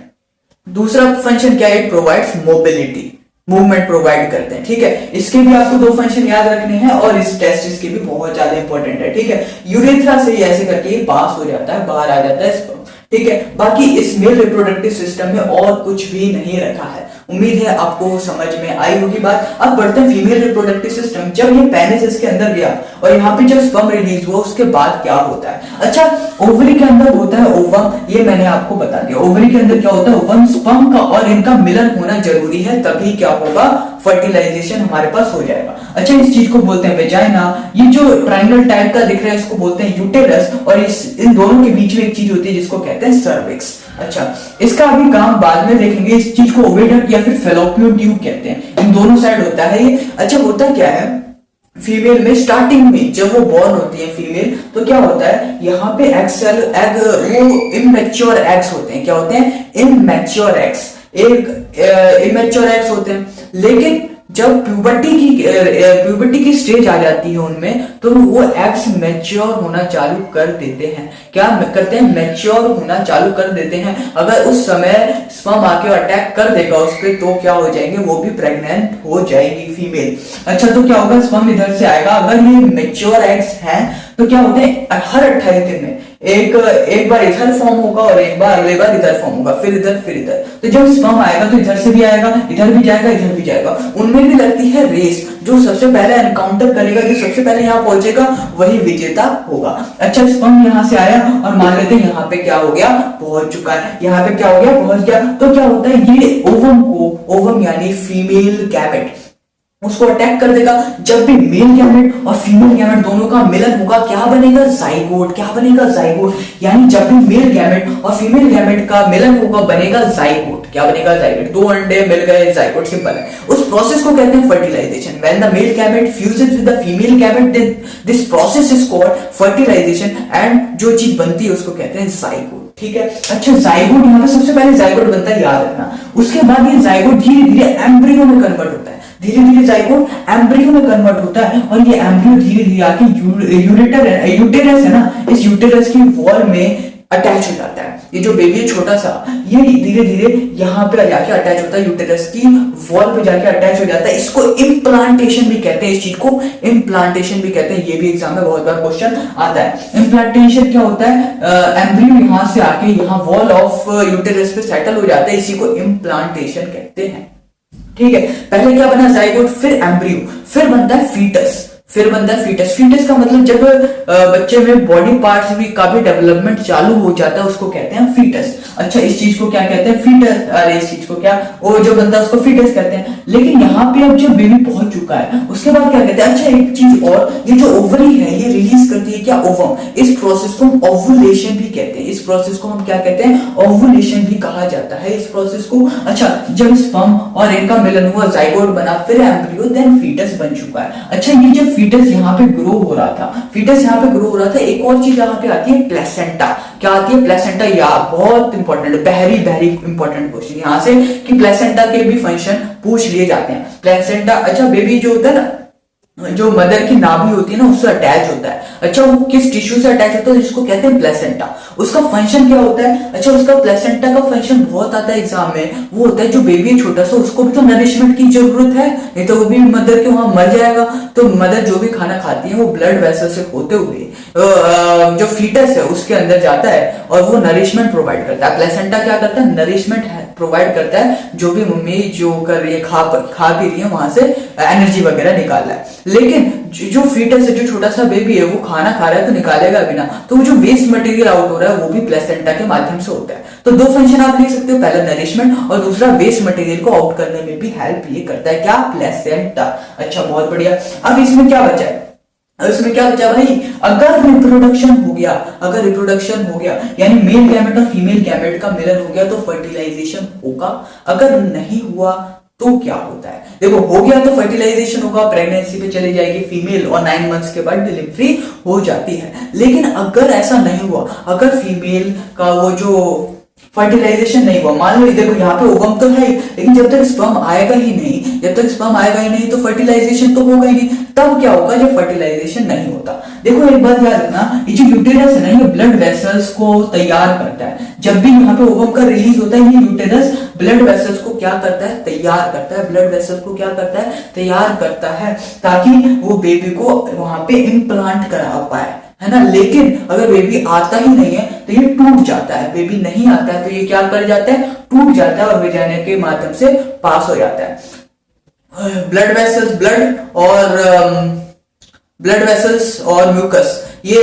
दूसरा फंक्शन क्या है, it provides mobility, movement provide करते हैं, ठीक है। इसके भी आपको दो फंक्शन याद रखने हैं, और इस टेस्ट के भी बहुत ज्यादा इंपॉर्टेंट है, ठीक है। यूरेथ्रा से ऐसे करके पास हो जाता है, बाहर आ जाता है स्पर्म, ठीक है। बाकी इस मेल रिप्रोडक्टिव सिस्टम में और कुछ भी नहीं रखा है। उम्मीद है आपको समझ में आई होगी बात। अब बढ़ते हैं फीमेल रिप्रोडक्टिव सिस्टम। जब ये पेनिस इसके अंदर गया और यहाँ पे जब स्पर्म रिलीज हुआ, उसके बाद क्या होता है। अच्छा, ओवरी के अंदर होता है ओवम, ये मैंने आपको बता दिया। ओवरी के अंदर क्या होता है, ओवम, स्पर्म का और इनका मिलन होना जरूरी है, तभी क्या होगा, फर्टिलाइजेशन हमारे पास हो जाएगा। अच्छा, इस चीज को बोलते हैं वेजाइना। ये जो ट्रायंगल टाइप का दिख रहा है, इसको बोलते हैं यूटेरस, और इन दोनों के बीच में एक चीज होती है जिसको कहते हैं सर्विक्स। अच्छा, इसका अभी काम बाद में देखेंगे। इस चीज को ओविडक्ट या फिर फेलोपियन ट्यूब कहते हैं, इन दोनों साइड होता है ये। अच्छा, होता क्या है, फीमेल में स्टार्टिंग में जब वो बॉर्न होती है फीमेल, तो क्या होता है, यहाँ पे इमैच्योर एग्स होते हैं। क्या होते हैं, इमैच्योर एग्स, इमैच्योर एग्स होते हैं। लेकिन जब प्यूबर्टी की स्टेज आ जाती है उनमें, तो वो एग्स मैच्योर होना चालू कर देते हैं। क्या करते हैं, मैच्योर होना चालू कर देते हैं। अगर उस समय स्पर्म आके अटैक कर देगा उस पर, तो क्या हो जाएंगे, वो भी प्रेग्नेंट हो जाएगी फीमेल। अच्छा, तो क्या होगा, स्पर्म इधर से आएगा। अगर ये मैच्योर एग्स हैं तो क्या होते हैं, हर 28 दिन में एक बार इधर फॉर्म होगा और एक बार अगले बार इधर फॉर्म होगा, फिर इधर। तो जब स्पर्म आएगा तो इधर से भी आएगा, इधर भी जाएगा, इधर भी जाएगा। उनमें भी लगती है रेस, जो सबसे पहले एनकाउंटर करेगा, जो सबसे पहले यहाँ पहुंचेगा, वही विजेता होगा। अच्छा, स्पर्म यहाँ से आया और मान लेते हैं यहाँ पे क्या हो गया, पहुंच चुका है। यहाँ पे क्या हो गया, पहुंच गया। तो क्या होता है, ये ओवम यानी फीमेल गैमेट, उसको अटैक कर देगा। जब भी मेल गैमेट और फीमेल गैमेट दोनों का मिलन होगा, क्या बनेगा? जाइगोट। क्या बनेगा? जाइगोट। यानी जब भी मेल गैमेट और फीमेल गैमेट का मिलन होगा, बनेगा जाइगोट। क्या बनेगा? जाइगोट। दो अंडे मिल गए, जाइगोट। सिंपल है। उस प्रोसेस को कहते हैं fertilisation. When the male gamete fuses with the female gamete, then this process is called fertilisation and जो चीज बनती है उसको कहते हैं जाइगोट। ठीक है। अच्छा, जाइगोट यहाँ पे सबसे पहले जाइगोट बनता है, याद रखना। उसके बाद ये जाइगोट धीरे धीरे एम्ब्रियो में कन्वर्ट होता है। धीरे धीरे जाइगोट एम्ब्रियो में कन्वर्ट होता है और ये एम्ब्रियो धीरे धीरे आके यूटेरस है ना, इस यूटेरस की वॉल में अटैच हो जाता है। ये जो बेबी है छोटा सा, ये धीरे धीरे यहाँ पे जाके अटैच होता है, यूटेरस की वॉल पे जाके अटैच हो जाता है। इसको इम्प्लांटेशन भी कहते हैं। इस चीज को इम्प्लांटेशन भी कहते हैं। ये भी एग्जाम में बहुत बार क्वेश्चन आता है। इम्प्लांटेशन क्या होता है? एम्ब्रियो यहाँ से आके यहाँ वॉल ऑफ यूटेरस पे सेटल हो जाता है, इसी को इम्प्लांटेशन कहते हैं। ठीक है। पहले क्या बना? जाइगोट, फिर एम्ब्रियो, फिर बनता है फीटस। फीटस का मतलब जब बच्चे में बॉडी पार्ट्स भी का भी डेवलपमेंट चालू हो जाता है, उसको कहते हैं फीटस। अच्छा, इस चीज को क्या कहते हैं? फीटस। अरे इस चीज को क्या, वो जो बनता है उसको फीटस कहते हैं। लेकिन यहाँ पे अब जब बेबी पहुंच चुका है, उसके बाद क्या कहते हैं? अच्छा, एक चीज और, ये जो ओवरी है ये रिलीज करती है क्या? ओवम। इस प्रोसेस को हम ओवुलेशन भी कहते हैं। इस प्रोसेस को हम क्या कहते हैं? ओवुलेशन भी कहा जाता है इस प्रोसेस को। अच्छा, जब स्पर्म और इनका मिलन हुआ, जाइगोट बना, फिर एम्ब्रियो, देन फीटस बन चुका है। अच्छा, ये जब फीटस यहाँ पे ग्रो हो रहा था, एक और चीज यहाँ पे आती है, प्लेसेंटा। क्या आती है? प्लेसेंटा। या बहुत इंपॉर्टेंट, बहरी इंपॉर्टेंट क्वेश्चन यहाँ से कि प्लेसेंटा के भी फंक्शन पूछ लिए जाते हैं। प्लेसेंटा, अच्छा, बेबी जो होता है ना, जो मदर की नाभि होती है ना, उससे अटैच होता है। अच्छा, वो किस टिश्यू से अटैच होता है? जिसको कहते हैं प्लेसेंटा। उसका फंक्शन क्या होता है? अच्छा, उसका प्लेसेंटा का फंक्शन बहुत आता है एग्जाम में। वो होता है जो बेबी है छोटा सा, उसको भी तो नरिशमेंट की जरूरत है, नहीं तो वो भी मदर के वहां मर जाएगा। तो मदर जो भी खाना खाती है वो ब्लड वेसल से होते हुए जो फीटस है उसके अंदर जाता है और वो नरिशमेंट प्रोवाइड करता है। प्लेसेंटा क्या करता है? नरिशमेंट प्रोवाइड करता है। जो भी मम्मी जो कर रही है, खा पी रही है, वहां से एनर्जी वगैरह निकाल रहा है। लेकिन जो फीटस है, जो छोटा सा बेबी है, वो खाना खा रहा है तो निकालेगा भी ना, तो वो जो वेस्ट मटेरियल आउट हो रहा है वो भी प्लेसेंटा के माध्यम से होता है। तो दो फंक्शन आप लिख सकते हो, पहला नरिशमेंट और दूसरा वेस्ट मटेरियल को आउट करने में भी हेल्प ये करता है। क्या? प्लेसेंटा। अच्छा, बहुत बढ़िया। अब इसमें क्या बचा है? भाई? अगर रिप्रोडक्शन हो गया यानी मेल गैमेट और फीमेल गैमेट का मिलन हो गया तो फर्टिलाइजेशन होगा। अगर नहीं हुआ तो क्या होता है? देखो, हो गया तो फर्टिलाइजेशन होगा, प्रेगनेंसी पे चली जाएगी फीमेल और 9 मंथ्स के बाद डिलीवरी हो जाती है। लेकिन अगर ऐसा नहीं हुआ, अगर फीमेल का वो जो फर्टिलाइजेशन नहीं हुआ, मान लो देखो यहाँ पे ओवम तो है, लेकिन जब तक स्पर्म आएगा ही नहीं तो फर्टिलाइजेशन तो होगा ही नहीं। तब क्या होगा? जब फर्टिलाइजेशन नहीं होता, देखो एक बात याद रखना, ये जो यूटेरस है ना, ये ब्लड वेसल्स को तैयार करता है। जब भी यहाँ पे ओवम का रिलीज होता है, ये यूटेरस ब्लड वेसल्स को क्या करता है? तैयार करता है। ब्लड वेसल्स को क्या करता है? तैयार करता है, ताकि वो बेबी को वहां पे इम्प्लांट करा पाए, है ना। लेकिन अगर बेबी आता ही नहीं है तो ये टूट जाता है। बेबी नहीं आता है तो ये क्या कर जाता है? टूट जाता है और वेजाइना के माध्यम से पास हो जाता है। ब्लड वेसल्स और म्यूकस ये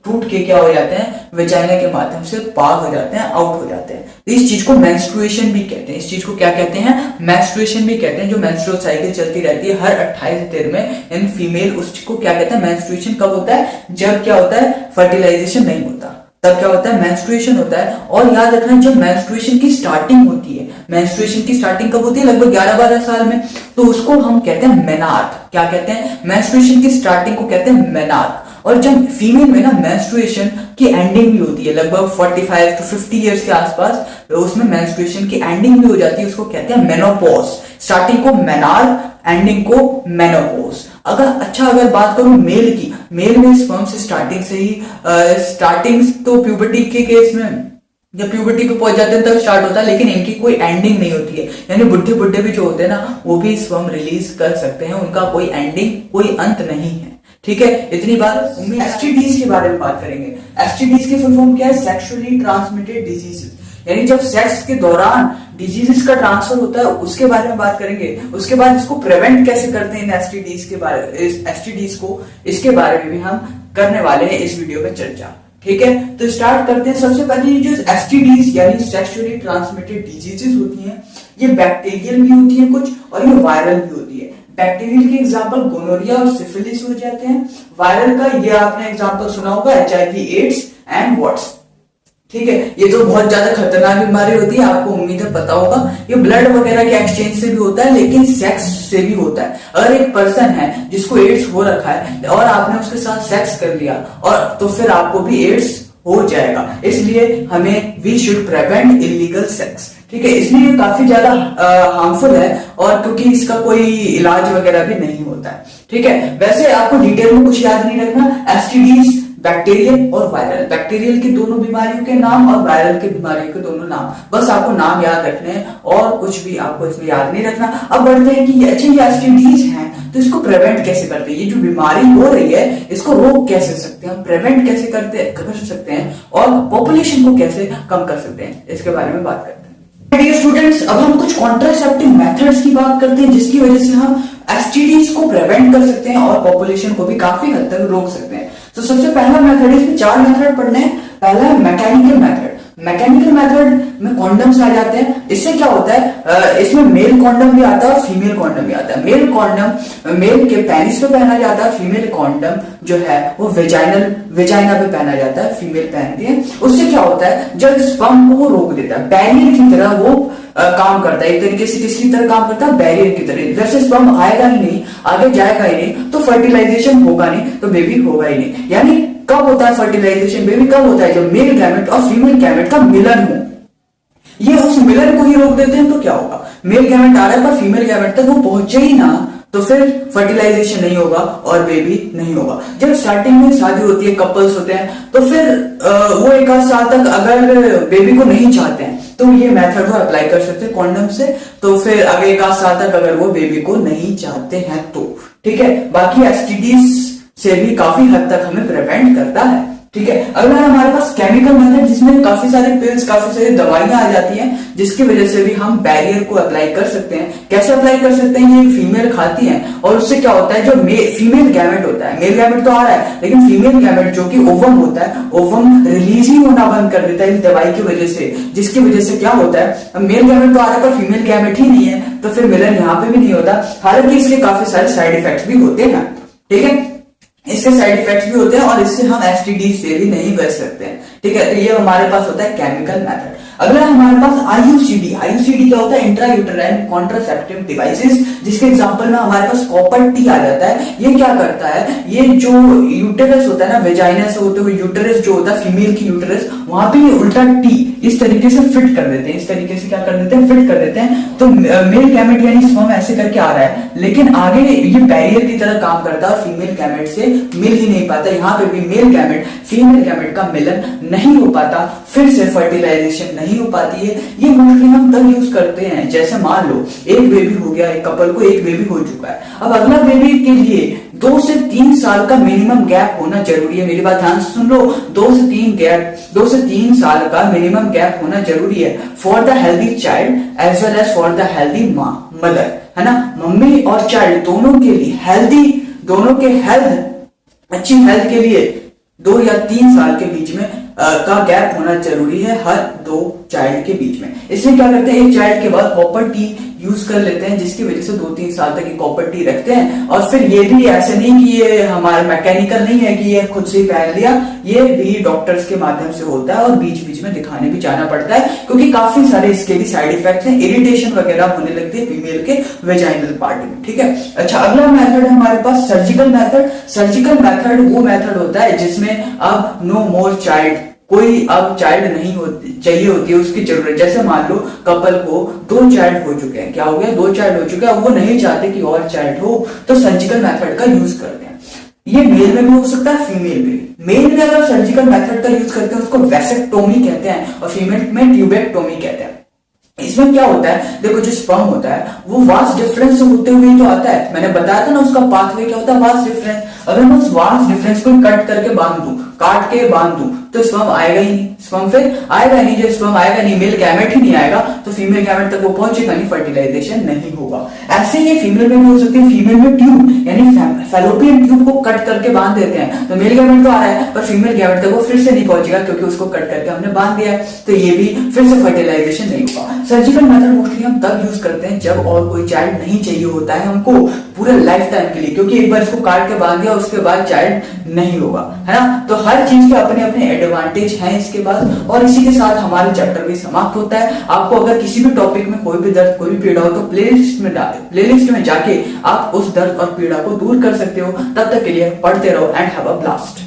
टूट के क्या हो जाते हैं? वेजाइना के माध्यम से पार हो जाते हैं, आउट हो जाते हैं। तो इस चीज को मेंस्ट्रुएशन भी कहते हैं। इस चीज को क्या कहते हैं? मेंस्ट्रुएशन भी कहते हैं। जो मेंस्ट्रुअल साइकिल चलती रहती है हर 28 दिन में इन फीमेल, उसको क्या कहते हैं? मेंस्ट्रुएशन। कब होता है? जब क्या होता है? फर्टिलाइजेशन नहीं होता, तब क्या होता है? मेंस्ट्रुएशन होता है। और याद रखना, जब मेंस्ट्रुएशन की स्टार्टिंग होती है, मेंस्ट्रुएशन की स्टार्टिंग कब होती है? लगभग 11-12 साल में, तो उसको हम कहते हैं मेनार्क। क्या कहते हैं? मेंस्ट्रुएशन की स्टार्टिंग को कहते हैं मेनार्क। और जब फीमेल में ना मेंस्ट्रुएशन की एंडिंग भी होती है लगभग 45 to 50 इयर्स के आसपास, तो उसमें मेंस्ट्रुएशन की एंडिंग भी हो जाती है, उसको कहते हैं मेनोपॉज। स्टार्टिंग को मेनार्क, एंडिंग को मेनोपॉज। अगर बात करूं मेल की, मेल में स्पर्म से स्टार्टिंग तो प्यूबर्टी के केस में जब प्यूबर्टी पे पहुंच जाते हैं तब स्टार्ट होता है, लेकिन इनकी कोई एंडिंग नहीं होती है। यानी बुढ़े भी जो होते हैं ना, वो भी स्पर्म रिलीज कर सकते हैं, उनका कोई एंडिंग, कोई अंत नहीं है। ठीक है, इतनी बात। एसटीडीज के बारे में बात करेंगे। एसटीडीज की फुल फॉर्म क्या है? Sexually transmitted diseases. यानी जब सेक्स के दौरान डिजीजेस का ट्रांसफर होता है उसके बारे में बात करेंगे। उसके बाद इसको प्रिवेंट कैसे करते हैं इन एसटीडीज को, इसके बारे में भी हम करने वाले हैं इस वीडियो में चर्चा। ठीक है, तो स्टार्ट करते हैं। सबसे पहले जो एसटीडीज यानी सेक्सुअली ट्रांसमिटेड डिजीजेस होती हैं, ये बैक्टीरियल भी होती है कुछ और ये वायरल भी होती है। बैक्टीरियल के एग्जाम्पल गोनोरिया और सिफिलिस हो जाते हैं। वायरल का ये आपने एग्जाम्पल सुना होगा HIV, एड्स एंड वॉट्स। ठीक है, ये तो बहुत ज्यादा खतरनाक बीमारी होती है, आपको उम्मीद है पता होगा। ये ब्लड वगैरह के एक्सचेंज से भी होता है, लेकिन सेक्स से भी होता है। अगर एक पर्सन है जिसको एड्स हो रखा है और आपने उसके साथ सेक्स कर लिया और तो फिर आपको भी एड्स हो जाएगा। इसलिए हमें we should prevent illegal sex. ठीक है, इसलिए काफी ज्यादा हार्मफुल है और क्योंकि इसका कोई इलाज वगैरह भी नहीं होता है। ठीक है, वैसे आपको डिटेल में कुछ याद नहीं रखना। एसटीडीज बैक्टीरियल और वायरल, बैक्टीरियल की दोनों बीमारियों के नाम और वायरल की बीमारियों के दोनों नाम, बस आपको नाम याद रखने हैं और कुछ भी आपको इसमें याद नहीं रखना। अब बढ़ते हैं कि अच्छा ये एसटीडीज हैं तो इसको प्रिवेंट कैसे करते हैं, ये जो बीमारी हो रही है इसको रोक कैसे सकते हैं, प्रिवेंट कैसे कर सकते हैं और पॉपुलेशन को कैसे कम कर सकते हैं, इसके बारे में बात करते हैं। डियर स्टूडेंट्स, अब हम कुछ कॉन्ट्रासेप्टिव मेथड्स की बात करते हैं जिसकी वजह से हम एसटीडीज को प्रिवेंट कर सकते हैं और पॉपुलेशन को भी काफी हद तक रोक सकते हैं। तो सबसे पहला मेथड है, इसमें 4 मेथड पढ़ने हैं। पहला है मैकेनिकल मेथड। मैकेनिकल मेथड में कॉन्डम्स आ जाते हैं। इससे क्या होता है, इसमें मेल कॉन्डम भी आता है और फीमेल कॉन्डम भी आता है। मेल कॉन्डम मेल के पेनिस पे पहना जाता है, फीमेल कॉन्डम जो है वो वेजाइना पे पहना जाता है, फीमेल पहनती है। उससे क्या होता है, जब स्पर्म को वो रोक देता है, बैरियर की तरह वो काम करता है। एक तरीके से किसकी तरह काम करता है, बैरियर की तरह। जैसे स्पर्म आएगा ही नहीं, आगे जाएगा ही नहीं, तो फर्टिलाइजेशन होगा नहीं, तो बेबी होगा ही नहीं। यानी कब होता है फर्टिलाइजेशन, बेबी कब होता है, जब मेल गैमेट और फीमेल गैमेट का मिलन हो। ये उस मिलन को ही रोक देते हैं तो क्या होगा, मेल गैमेट आ रहा है पर फीमेल गैमेट तक वो पहुंचे ही ना, तो फिर फर्टिलाइजेशन नहीं होगा और बेबी नहीं होगा। जब स्टार्टिंग में शादी होती है, कपल्स होते हैं, तो फिर वो 1 साल तक अगर बेबी को नहीं चाहते हैं तो ये मेथड वो अप्लाई कर सकते हैं कॉन्डम से। तो फिर अगर 1 साल तक अगर वो बेबी को नहीं चाहते हैं तो ठीक है। बाकी एसटीडीज से भी काफी हद तक हमें प्रिवेंट करता है। ठीक है, अगला है हमारे पास केमिकल मेथड, जिसमें काफी सारे पिल्स, काफी सारी दवाइयां आ जाती हैं, जिसकी वजह से भी हम बैरियर को अप्लाई कर सकते हैं। कैसे अप्लाई कर सकते हैं, ये फीमेल खाती हैं और उससे क्या होता है, जो फीमेल गैमेट होता है, मेल गैमेट तो आ रहा है लेकिन फीमेल गैमेट जो कि ओवम होता है, ओवम रिलीज ही होना बंद कर देता है इस दवाई की वजह से। जिसकी वजह से क्या होता है, मेल गैमेट तो आ रहा है पर फीमेल गैमेट ही नहीं है, तो फिर मिलन यहाँ पे भी नहीं होता। हालांकि इसके काफी सारे साइड इफेक्ट्स भी होते हैं। ठीक है, इसके साइड इफेक्ट्स भी होते हैं और इससे हम एसटीडी से भी नहीं बच सकते हैं। ठीक है, तो ये हमारे पास होता है केमिकल मेथड। अगला हमारे पास आईयूसीडी। आईयूसीडी क्या होता है, इंट्रा यूटेराइन कॉन्ट्रासेप्टिव डिवाइसेस, जिसके एग्जांपल में हमारे पास कॉपर टी आ जाता है। ये क्या करता है, ये जो यूटेरस होता है ना, वेजाइना से होते हुए यूटेरस जो होता है, फीमेल की यूटेरस, वहां पे ये उल्टा टी इस तरीके से फिट कर देते हैं। इस तरीके से क्या कर देते हैं, फिट कर देते हैं। तो मेल गैमेट यानी स्पर्म ऐसे करके आ रहा है, लेकिन आगे ये बैरियर की तरह काम करता है और फीमेल गैमेट से मिल ही नहीं पाता। यहाँ पे भी मेल गैमेट फीमेल गैमेट का मिलन नहीं हो पाता, फिर से फर्टिलाइजेशन नहीं हो पाती है। ये मोस्टली हम तब यूज करते हैं, जैसे मान लो एक बेबी हो गया, एक कपल को एक बेबी हो चुका है, अब अगला बेबी के लिए 2 से 3 साल का मिनिमम गैप होना जरूरी है। मेरी बात ध्यान से सुन लो, 2 से 3 साल का मिनिमम गैप होना जरूरी है for the healthy child as well as for the healthy mother, है ना। मम्मी और चाइल्ड दोनों के लिए हेल्दी, दोनों के हेल्थ, अच्छी हेल्थ के लिए 2 या 3 साल के बीच में का गैप होना जरूरी है हर 2 चाइल्ड के बीच में। इसलिए क्या करते हैं, एक चाइल्ड के बाद कॉपर टी यूज कर लेते हैं, जिसकी वजह से 2-3 साल तक ये कॉपर टी रखते हैं। और फिर ये भी ऐसे नहीं कि ये हमारा मैकेनिकल नहीं है कि ये खुद से ही पहन लिया, ये भी डॉक्टर्स के माध्यम से होता है और बीच बीच में दिखाने भी जाना पड़ता है, क्योंकि काफी सारे इसके भी साइड इफेक्ट्स हैं। इरिटेशन वगैरह होने लगती है फीमेल के वेजाइनल पार्ट में। ठीक है, अच्छा अगला मेथड है हमारे पास सर्जिकल मेथड। सर्जिकल मेथड वो मेथड होता है जिसमें अब नो मोर चाइल्ड, कोई अब चाइल्ड नहीं चाहिए होती है उसकी जरूरत। जैसे मान लो कपल को 2 चाइल्ड हो चुके हैं, क्या हो गया, 2 चाइल्ड हो चुके हैं, वो नहीं चाहते कि और चाइल्ड हो, तो सर्जिकल मेथड का यूज करते हैं। ये मेल में भी हो सकता है, फीमेल में भी। मेल में अगर सर्जिकल मेथड का यूज करते हैं उसको वैसेक्टोमी कहते हैं और फीमेल में ट्यूबेक्टोमी कहते हैं। इसमें क्या होता है, देखो जो स्पर्म होता है वो वास्ट डिफरेंस होते हुए तो आता है, मैंने बताया था ना उसका पाथवे क्या होता है, वास्ट डिफरेंस। अगर मैं उस वास्ट डिफरेंस को कट करके बांध दूं काट के बांध दूं तो स्पर्म आएगा ही नहीं, स्पर्म फिर आएगा नहीं। जब स्पर्म आएगा नहीं, मेल गैमेट ही नहीं आएगा तो फीमेल गैमेट तक वो पहुंचेगा नहीं, फर्टिलाइजेशन नहीं होगा। ऐसे ही फीमेल में भी हो सकती है, फीमेल में ट्यूब यानी फैलोपियन ट्यूब को कट करके बांध देते हैं तो मेल गैमेट तो आ रहा है पर फीमेल गैमेट तक वो फिर से नहीं पहुंचेगा क्योंकि उसको कट करके हमने बांध दिया है, तो ये भी फिर से फर्टिलाइजेशन नहीं होगा। सर्जिकल मेथड मोस्टली हम तब यूज करते हैं जब और कोई चाइल्ड नहीं चाहिए होता है हमको पूरे लाइफ टाइम के लिए, क्योंकि एक बार इसको काट के बांध दिया उसके बाद चाइल्ड नहीं होगा, है ना। तो हर चीज के अपने अपने एडवांटेज हैं इसके पास। और इसी के साथ हमारे चैप्टर भी समाप्त होता है। आपको अगर किसी भी टॉपिक में कोई भी दर्द कोई भी पीड़ा हो तो प्लेलिस्ट में जाके आप उस दर्द और पीड़ा को दूर कर सकते हो। तब तक के लिए पढ़ते रहो एंड हैव अ ब्लास्ट।